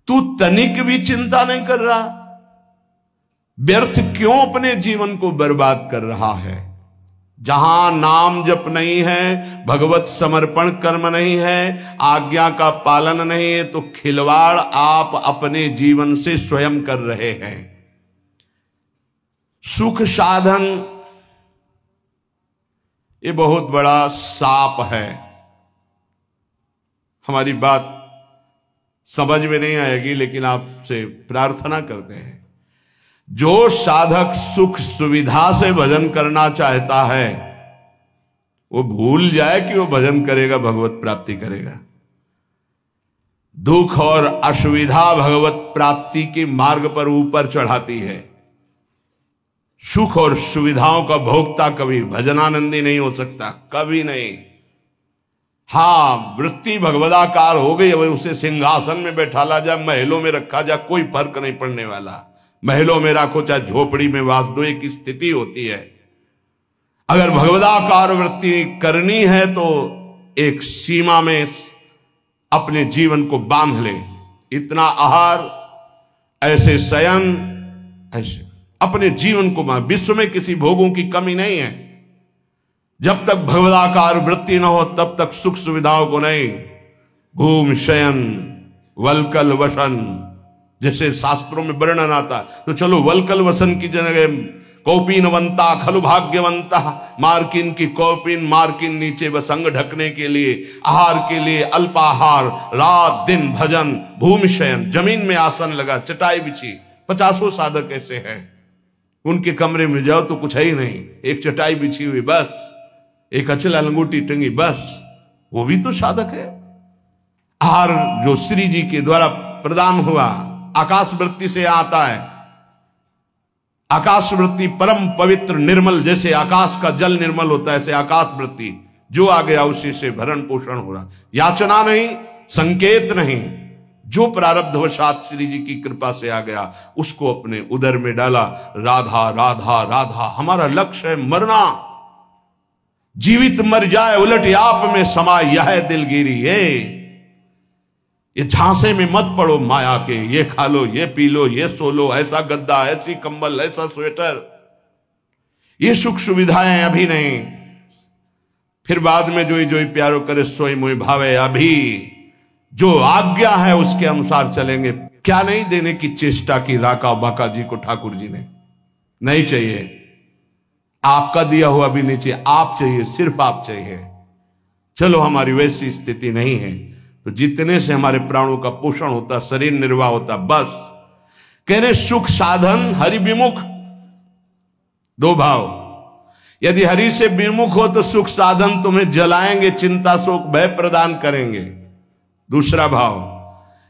तू तनिक भी चिंता नहीं कर रहा, व्यर्थ क्यों अपने जीवन को बर्बाद कर रहा है? जहां नाम जप नहीं है, भगवत समर्पण कर्म नहीं है, आज्ञा का पालन नहीं है, तो खिलवाड़ आप अपने जीवन से स्वयं कर रहे हैं। सुख साधन ये बहुत बड़ा साप है। हमारी बात समझ में नहीं आएगी, लेकिन आपसे प्रार्थना करते हैं, जो साधक सुख सुविधा से भजन करना चाहता है वो भूल जाए कि वो भजन करेगा, भगवत प्राप्ति करेगा। दुख और असुविधा भगवत प्राप्ति के मार्ग पर ऊपर चढ़ाती है। सुख और सुविधाओं का भोक्ता कभी भजनानंदी नहीं हो सकता, कभी नहीं। हाँ, वृत्ति भगवदाकार हो गई, अब उसे सिंहासन में बैठाला जाए, महलों में रखा जाए, कोई फर्क नहीं पड़ने वाला। महलों में रखो चाहे झोपड़ी में वास दो, एक स्थिति होती है। अगर भगवदाकार वृत्ति करनी है तो एक सीमा में अपने जीवन को बांध ले। इतना आहार, ऐसे शयन, ऐसे अपने जीवन को बांध। विश्व में किसी भोगों की कमी नहीं है। जब तक भगवदाकार वृत्ति न हो तब तक सुख सुविधाओं को नहीं। घूम शयन वलकल वसन, जैसे शास्त्रों में वर्णन आता, तो चलो वलकल वसन की जगह कौपीनवंता खलु भाग्यवंता, मार्किन की कौपीन, मार्किन नीचे वसंग ढकने के लिए, आहार के लिए अल्पाहार, रात दिन भजन, भूमि शयन, जमीन में आसन लगा, चटाई बिछी। 50 साधक ऐसे हैं, उनके कमरे में जाओ तो कुछ है ही नहीं, एक चटाई बिछी हुई बस, एक अचला लंगोटी टंगी बस, वो भी तो साधक है। आहार जो श्री जी के द्वारा प्रदान हुआ आकाश वृत्ति से आता है। आकाश वृत्ति परम पवित्र निर्मल, जैसे आकाश का जल निर्मल होता है, ऐसे आकाश वृत्ति जो आ गया उसी से भरण पोषण हो रहा। याचना नहीं, संकेत नहीं, जो प्रारब्धवशात श्री जी की कृपा से आ गया उसको अपने उदर में डाला। राधा राधा राधा हमारा लक्ष्य है, मरना, जीवित मर जाए उलट आप में समाये यह दिलगिरी। ये झांसे में मत पड़ो माया के, ये खा लो, ये पी लो, ये सो लो, ऐसा गद्दा, ऐसी कंबल, ऐसा स्वेटर, ये सुख सुविधाएं अभी नहीं, फिर बाद में जोई जोई प्यारो करे सोई मोई भावे। अभी जो आज्ञा है उसके अनुसार चलेंगे। क्या नहीं देने की चेष्टा की राका बाका जी को ठाकुर जी ने? नहीं चाहिए, आपका दिया हुआ भी नहीं चाहिए, आप चाहिए, सिर्फ आप चाहिए। चलो हमारी वैसी स्थिति नहीं है तो जितने से हमारे प्राणों का पोषण होता, शरीर निर्वाह होता, बस। कह रहे सुख साधन हरि विमुख, 2 भाव। यदि हरि से विमुख हो तो सुख साधन तुम्हें जलाएंगे, चिंता शोक भय प्रदान करेंगे। दूसरा भाव,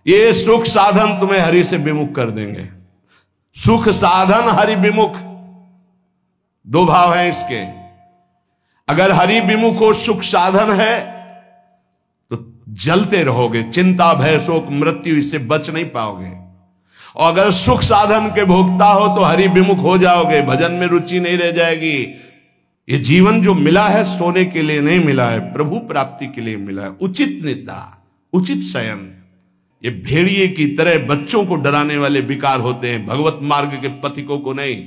ये सुख साधन तुम्हें हरि से विमुख कर देंगे। सुख साधन हरि विमुख, दो भाव हैं इसके। अगर हरि विमुख हो, सुख साधन है, तो जलते रहोगे, चिंता भय शोक मृत्यु इससे बच नहीं पाओगे। और अगर सुख साधन के भोक्ता हो तो हरि विमुख हो जाओगे, भजन में रुचि नहीं रह जाएगी। ये जीवन जो मिला है सोने के लिए नहीं मिला है, प्रभु प्राप्ति के लिए मिला है। उचित निद्रा, उचित शयन, ये भेड़िए की तरह बच्चों को डराने वाले विकार होते हैं, भगवत मार्ग के पथिकों को नहीं।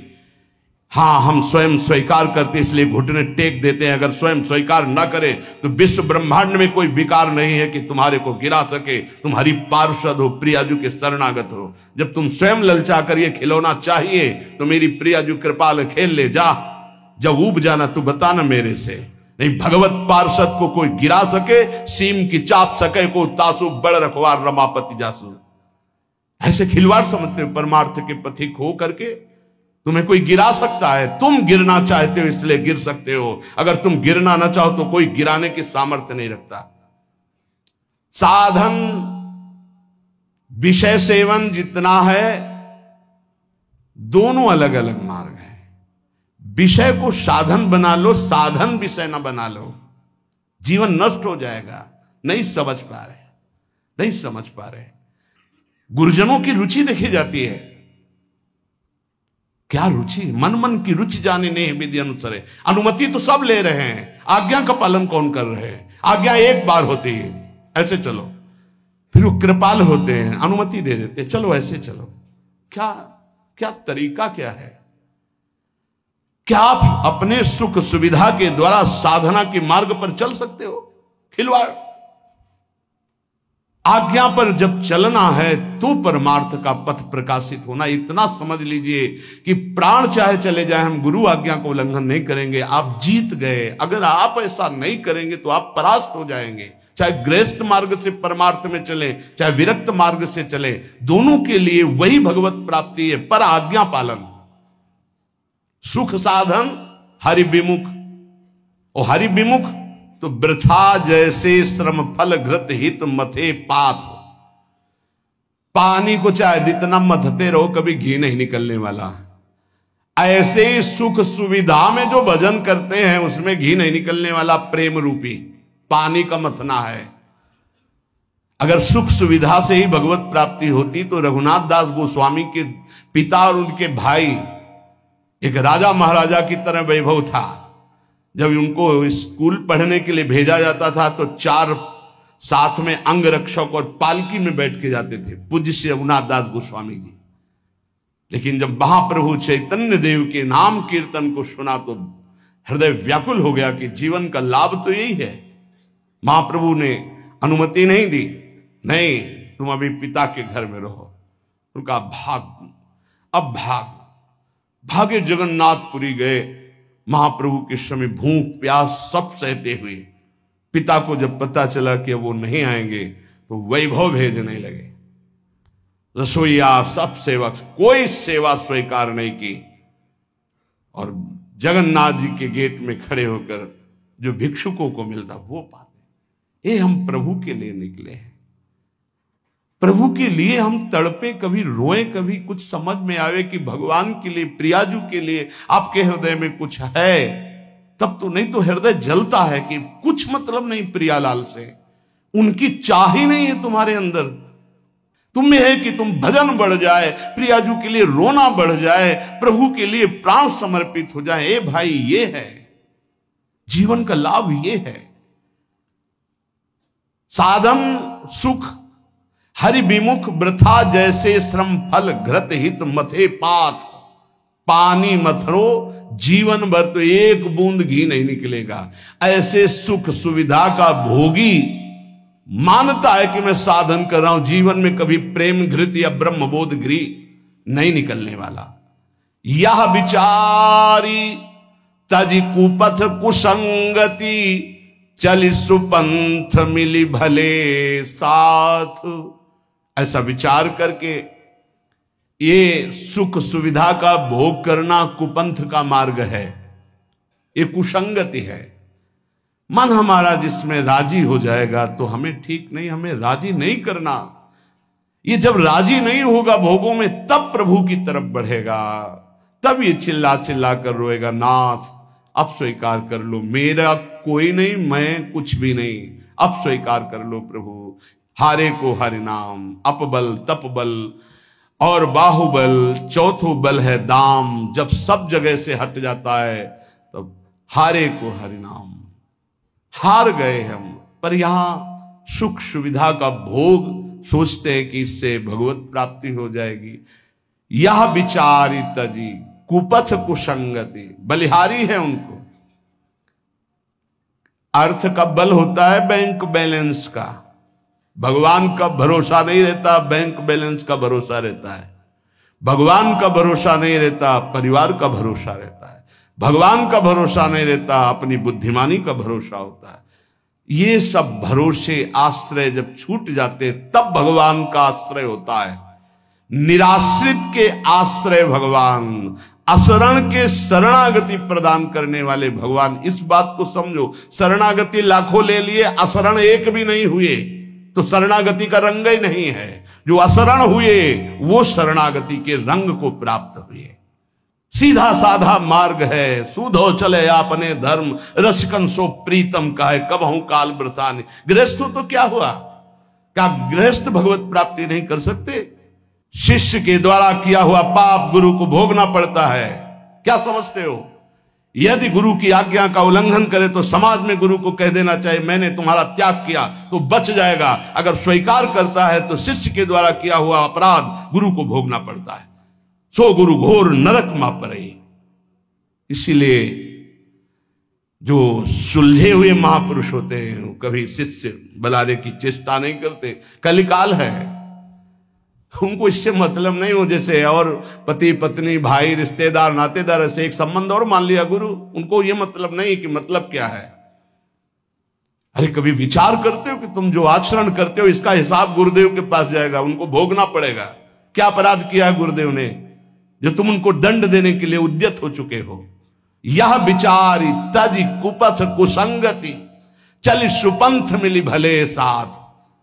हां, हम स्वयं स्वीकार करते इसलिए घुटने टेक देते हैं। अगर स्वयं स्वीकार ना करे तो विश्व ब्रह्मांड में कोई विकार नहीं है कि तुम्हारे को गिरा सके। तुम हरि पार्षद हो, प्रियाजू के शरणागत हो। जब तुम स्वयं ललचा कर ये खिलौना चाहिए तो मेरी प्रियाजू कृपाल खेल ले जा। जब ऊब जाना तू बताना मेरे से, नहीं भगवत पार्षद को कोई गिरा सके, सीम की चाप सके को तासु बड़ रखवार रमापति जासु। ऐसे खिलवाड़ समझते हो परमार्थ के पथिक हो करके। तुम्हें कोई गिरा सकता है, तुम गिरना चाहते हो इसलिए गिर सकते हो। अगर तुम गिरना ना चाहो तो कोई गिराने की सामर्थ्य नहीं रखता। साधन विषय सेवन जितना है, दोनों अलग अलग मार्ग है। विषय को साधन बना लो, साधन विषय ना बना लो, जीवन नष्ट हो जाएगा। नहीं समझ पा रहे, नहीं समझ पा रहे। गुरुजनों की रुचि देखी जाती है, क्या रुचि, मन मन की रुचि जाने नहीं विधि अनुसारे। अनुमति तो सब ले रहे हैं, आज्ञा का पालन कौन कर रहे हैं? आज्ञा एक बार होती है, ऐसे चलो। फिर वो कृपाल होते हैं, अनुमति दे देते, चलो ऐसे चलो। क्या क्या तरीका क्या है? क्या आप अपने सुख सुविधा के द्वारा साधना के मार्ग पर चल सकते हो? खिलवाड़। आज्ञा पर जब चलना है तो परमार्थ का पथ प्रकाशित होना। इतना समझ लीजिए कि प्राण चाहे चले जाए, हम गुरु आज्ञा को उल्लंघन नहीं करेंगे। आप जीत गए। अगर आप ऐसा नहीं करेंगे तो आप परास्त हो जाएंगे। चाहे गृहस्थ मार्ग से परमार्थ में चले, चाहे विरक्त मार्ग से चले, दोनों के लिए वही भगवत प्राप्ति है, पर आज्ञा पालन। सुख साधन हरि विमुख, और हरि विमुख तो वृथा जैसे श्रम फल घृत हित मथे पाथ। पानी को चाहे जितना मथते रहो, कभी घी नहीं निकलने वाला। ऐसे ही सुख सुविधा में जो भजन करते हैं उसमें घी नहीं निकलने वाला, प्रेम रूपी पानी का मथना है। अगर सुख सुविधा से ही भगवत प्राप्ति होती तो रघुनाथ दास गोस्वामी के पिता और उनके भाई एक राजा महाराजा की तरह वैभव था। जब उनको स्कूल पढ़ने के लिए भेजा जाता था तो 4 साथ में अंग रक्षक और पालकी में बैठ के जाते थे, पूज्य श्री रघुनाथ दास गोस्वामी जी। लेकिन जब महाप्रभु चैतन्य देव के नाम कीर्तन को सुना तो हृदय व्याकुल हो गया कि जीवन का लाभ तो यही है। महाप्रभु ने अनुमति नहीं दी, नहीं तुम अभी पिता के घर में रहो। उनका अब भागे जगन्नाथपुरी गए। महाप्रभु के समय भूख प्यास सब सहते हुए पिता को जब पता चला कि वो नहीं आएंगे तो वैभव भेजने लगे। रसोईया सब सेवक, कोई सेवा स्वीकार नहीं की। और जगन्नाथ जी के गेट में खड़े होकर जो भिक्षुकों को मिलता वो पाते। ये हम प्रभु के लिए निकले हैं, प्रभु के लिए हम तड़पे, कभी रोए, कभी कुछ समझ में आवे कि भगवान के लिए, प्रियाजू के लिए आपके हृदय में कुछ है, तब तो। नहीं तो हृदय जलता है कि कुछ मतलब नहीं प्रियालाल से, उनकी चाह ही नहीं है तुम्हारे अंदर। तुम में है कि तुम भजन बढ़ जाए, प्रियाजू के लिए रोना बढ़ जाए, प्रभु के लिए प्राण समर्पित हो जाए। ए भाई, ये है जीवन का लाभ, ये है साधन सुख हरि विमुख वृथा जैसे श्रम फल घृत हित मथे पाथ। पानी मथरो जीवन भर तो एक बूंद घी नहीं निकलेगा। ऐसे सुख सुविधा का भोगी मानता है कि मैं साधन कर रहा हूं, जीवन में कभी प्रेम घृत या ब्रह्मबोध घी नहीं निकलने वाला। यह विचारी तज कुपथ कुसंगति, चली सुपंथ मिली भले साथ। ऐसा विचार करके ये सुख सुविधा का भोग करना कुपंथ का मार्ग है, ये कुसंगति है। मन हमारा जिसमें राजी हो जाएगा तो हमें ठीक नहीं, हमें राजी नहीं करना। ये जब राजी नहीं होगा भोगों में, तब प्रभु की तरफ बढ़ेगा, तब ये चिल्ला चिल्ला कर रोएगा, नाथ अब स्वीकार कर लो, मेरा कोई नहीं, मैं कुछ भी नहीं, अब स्वीकार कर लो प्रभु। हारे को हरि नाम, अपबल तपबल और बाहुबल, चौथो बल है दाम। जब सब जगह से हट जाता है तब हारे को हरि नाम। हार गए हम, पर यहां सुख सुविधा का भोग सोचते हैं कि इससे भगवत प्राप्ति हो जाएगी। यह विचारी तजी कुपथ कुसंगति, बलिहारी है उनको। अर्थ का बल होता है बैंक बैलेंस का, भगवान का भरोसा नहीं रहता, बैंक बैलेंस का भरोसा रहता है। भगवान का भरोसा नहीं रहता, परिवार का भरोसा रहता है। भगवान का भरोसा नहीं रहता, अपनी बुद्धिमानी का भरोसा होता है। ये सब भरोसे आश्रय जब छूट जाते तब भगवान का आश्रय होता है। निराश्रित के आश्रय भगवान, असरण के शरणागति प्रदान करने वाले भगवान। इस बात को समझो, शरणागति लाखों ले लिए, असरण एक भी नहीं हुए तो शरणागति का रंग ही नहीं है। जो असरण हुए वो शरणागति के रंग को प्राप्त हुए। सीधा साधा मार्ग है, सूधो चले आपने धर्म, रसिकन सो प्रीतम का है, कब हूं काल व्रतान। गृहस्थ तो क्या हुआ, क्या गृहस्थ भगवत प्राप्ति नहीं कर सकते? शिष्य के द्वारा किया हुआ पाप गुरु को भोगना पड़ता है। क्या समझते हो? यदि गुरु की आज्ञा का उल्लंघन करे तो समाज में गुरु को कह देना चाहिए मैंने तुम्हारा त्याग किया, तो बच जाएगा। अगर स्वीकार करता है तो शिष्य के द्वारा किया हुआ अपराध गुरु को भोगना पड़ता है। सो गुरु घोर नरक मा परे। इसीलिए जो सुलझे हुए महापुरुष होते हैं वो कभी शिष्य बुलाने की चेष्टा नहीं करते। कलिकाल है, उनको इससे मतलब नहीं हो। जैसे और पति पत्नी भाई रिश्तेदार नातेदार ऐसे एक संबंध और मान लिया गुरु, उनको ये मतलब नहीं कि मतलब क्या है। अरे कभी विचार करते हो कि तुम जो आचरण करते हो इसका हिसाब गुरुदेव के पास जाएगा, उनको भोगना पड़ेगा। क्या अपराध किया है गुरुदेव ने जो तुम उनको दंड देने के लिए उद्यत हो चुके हो? यह विचारी तज कुपथ कुसंगति, चल सुपंथ मिली भले साथ।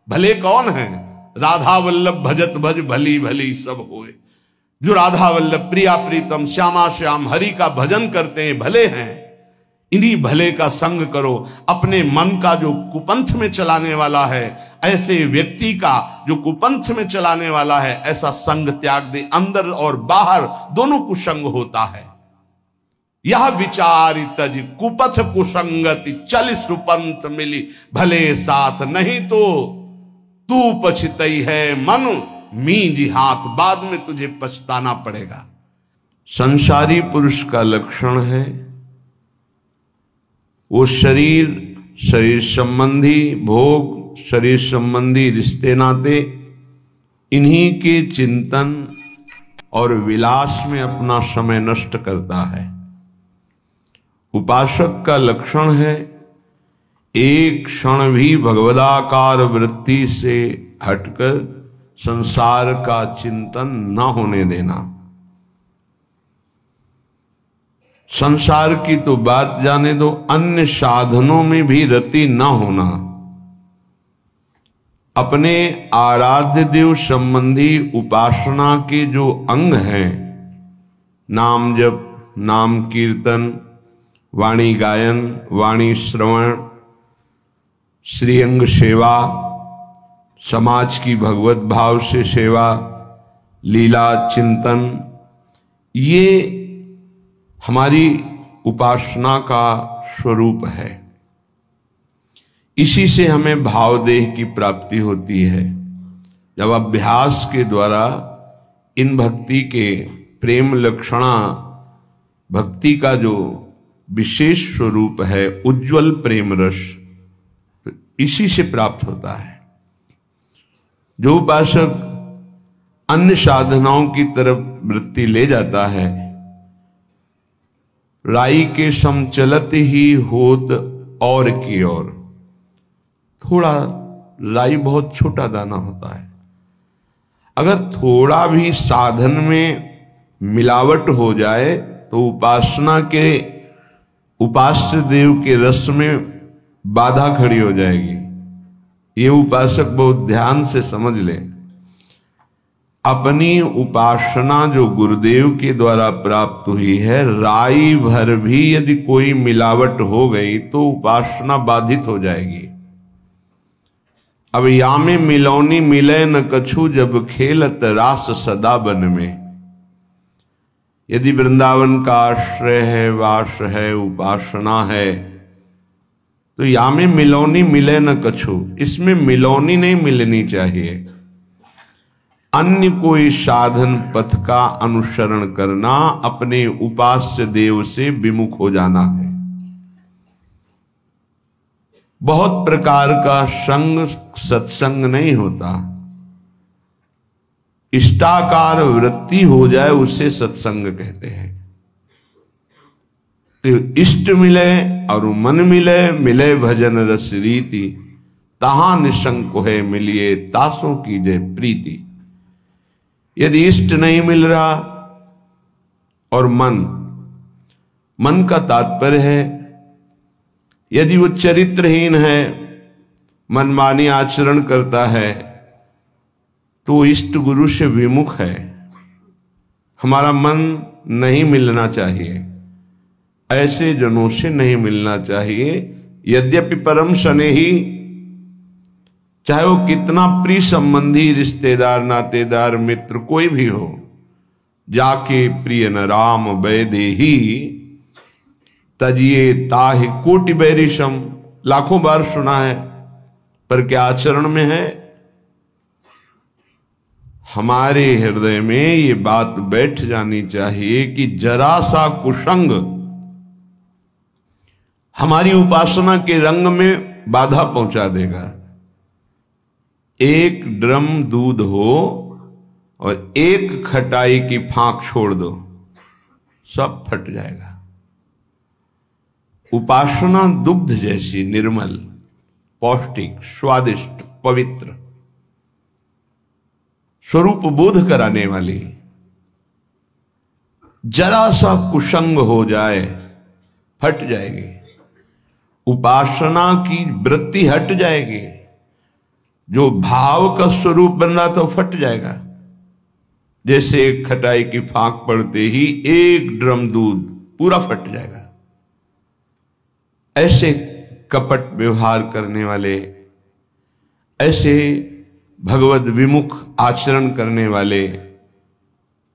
भले कौन है? राधा वल्लभ भजत भज भली भली सब होए। जो राधा वल्लभ प्रिया प्रीतम श्यामा श्याम हरि का भजन करते हैं भले हैं। इन्हीं भले का संग करो। अपने मन का जो कुपंथ में चलाने वाला है, ऐसे व्यक्ति का जो कुपंथ में चलाने वाला है, ऐसा संग त्याग दे। अंदर और बाहर दोनों कुसंग होता है। यह विचार तज कुपथ कुसंगति, चल सुपंथ मिली भले साथ। नहीं तो तू पछतई है मन मींजी हाथ, बाद में तुझे पछताना पड़ेगा। संसारी पुरुष का लक्षण है वो शरीर संबंधी भोग, शरीर संबंधी रिश्ते नाते, इन्हीं के चिंतन और विलास में अपना समय नष्ट करता है। उपासक का लक्षण है एक क्षण भी भगवदाकार वृत्ति से हटकर संसार का चिंतन न होने देना। संसार की तो बात जाने दो, अन्य साधनों में भी रति न होना। अपने आराध्य देव संबंधी उपासना के जो अंग हैं, नाम जप, नाम कीर्तन, वाणी गायन, वाणी श्रवण, श्रीअंग सेवा, समाज की भगवत भाव से सेवा, लीला चिंतन, ये हमारी उपासना का स्वरूप है। इसी से हमें भावदेह की प्राप्ति होती है। जब अभ्यास के द्वारा इन भक्ति के प्रेम लक्षणा, भक्ति का जो विशेष स्वरूप है उज्ज्वल प्रेम रस, इसी से प्राप्त होता है। जो उपासक अन्य साधनाओं की तरफ वृत्ति ले जाता है, राई के समचलत ही होत और की ओर। थोड़ा राई बहुत छोटा दाना होता है, अगर थोड़ा भी साधन में मिलावट हो जाए तो उपासना के उपास्य देव के रस में बाधा खड़ी हो जाएगी। ये उपासक बहुत ध्यान से समझ ले। अपनी उपासना जो गुरुदेव के द्वारा प्राप्त हुई है, राई भर भी यदि कोई मिलावट हो गई तो उपासना बाधित हो जाएगी। अब यामे मिलौनी मिले न कछु, जब खेलत रास सदा बन में। यदि वृंदावन का आश्रय है, वास है, उपासना है, तो यामे मिलौनी मिले न कछु, इसमें मिलौनी नहीं मिलनी चाहिए। अन्य कोई साधन पथ का अनुसरण करना, अपने उपास्य देव से विमुख हो जाना है। बहुत प्रकार का संग सत्संग नहीं होता, इष्टाकार वृत्ति हो जाए उसे सत्संग कहते हैं। तो इष्ट मिले और मन मिले, मिले भजन रस रीति, तहां निशंक है मिलिए तासों की जय प्रीति। यदि इष्ट नहीं मिल रहा और मन का तात्पर्य है, यदि वो चरित्रहीन है, मनमानी आचरण करता है, तो इष्ट गुरु से विमुख है। हमारा मन नहीं मिलना चाहिए, ऐसे जनों से नहीं मिलना चाहिए। यद्यपि परम स्नेही, चाहे वो कितना प्रिय संबंधी, रिश्तेदार, नातेदार, मित्र कोई भी हो, जाके प्रिय न राम वैदेही, तजिए ताहि कोटि बैरिशम, लाखों बार सुना है, पर क्या आचरण में है? हमारे हृदय में ये बात बैठ जानी चाहिए कि जरा सा कुसंग हमारी उपासना के रंग में बाधा पहुंचा देगा। एक ड्रम दूध हो और एक खटाई की फांक छोड़ दो, सब फट जाएगा। उपासना दुग्ध जैसी निर्मल, पौष्टिक, स्वादिष्ट, पवित्र, स्वरूप बोध कराने वाली, जरा सा कुसंग हो जाए फट जाएगी। उपासना की वृत्ति हट जाएगी, जो भाव का स्वरूप बन रहा था वो फट जाएगा। जैसे एक खटाई की फांक पड़ते ही एक ड्रम दूध पूरा फट जाएगा। ऐसे कपट व्यवहार करने वाले, ऐसे भगवद विमुख आचरण करने वाले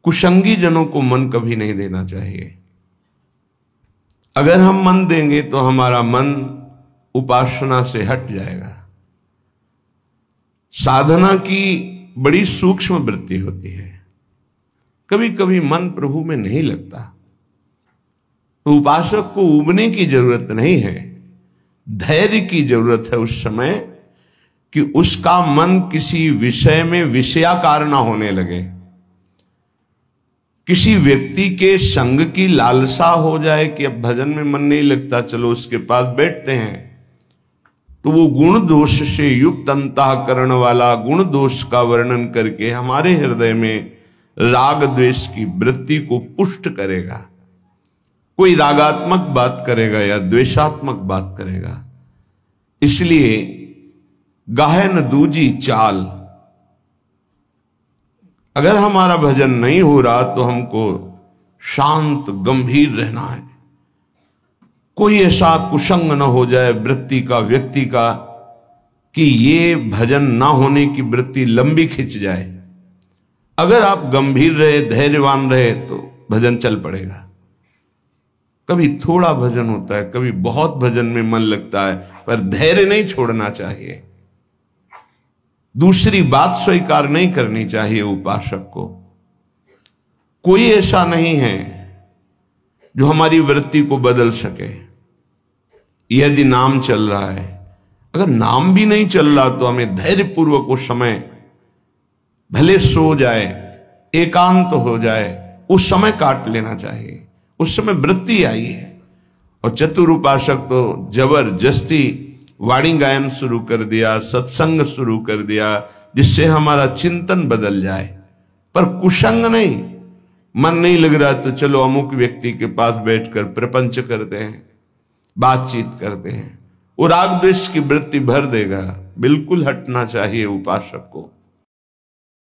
कुसंगी जनों को मन कभी नहीं देना चाहिए। अगर हम मन देंगे तो हमारा मन उपासना से हट जाएगा। साधना की बड़ी सूक्ष्म वृत्ति होती है, कभी कभी मन प्रभु में नहीं लगता, तो उपासक को उबने की जरूरत नहीं है, धैर्य की जरूरत है उस समय कि उसका मन किसी विषय में विषयाकार ना होने लगे। किसी व्यक्ति के संग की लालसा हो जाए कि अब भजन में मन नहीं लगता, चलो उसके पास बैठते हैं, तो वो गुण दोष से युक्त अंतःकरण वाला गुण दोष का वर्णन करके हमारे हृदय में राग द्वेष की वृत्ति को पुष्ट करेगा। कोई रागात्मक बात करेगा या द्वेषात्मक बात करेगा। इसलिए गाहे न दूजी चाल, अगर हमारा भजन नहीं हो रहा तो हमको शांत गंभीर रहना है। कोई ऐसा कुसंग न हो जाए वृत्ति का, व्यक्ति का, कि ये भजन ना होने की वृत्ति लंबी खिंच जाए। अगर आप गंभीर रहे, धैर्यवान रहे, तो भजन चल पड़ेगा। कभी थोड़ा भजन होता है, कभी बहुत भजन में मन लगता है, पर धैर्य नहीं छोड़ना चाहिए। दूसरी बात स्वीकार नहीं करनी चाहिए उपासक को। कोई ऐसा नहीं है जो हमारी वृत्ति को बदल सके। यदि नाम चल रहा है, अगर नाम भी नहीं चल रहा तो हमें धैर्यपूर्वक उस समय, भले सो जाए, एकांत हो जाए, उस समय काट लेना चाहिए। उस समय वृत्ति आई है। और चतुर उपासक तो जबरदस्ती वाणी गायन शुरू कर दिया, सत्संग शुरू कर दिया, जिससे हमारा चिंतन बदल जाए। पर कुसंग नहीं, मन नहीं लग रहा तो चलो अमुक व्यक्ति के पास बैठकर प्रपंच करते हैं, बातचीत करते हैं। वो राग द्वेष की वृत्ति भर देगा। बिल्कुल हटना चाहिए उपासक को।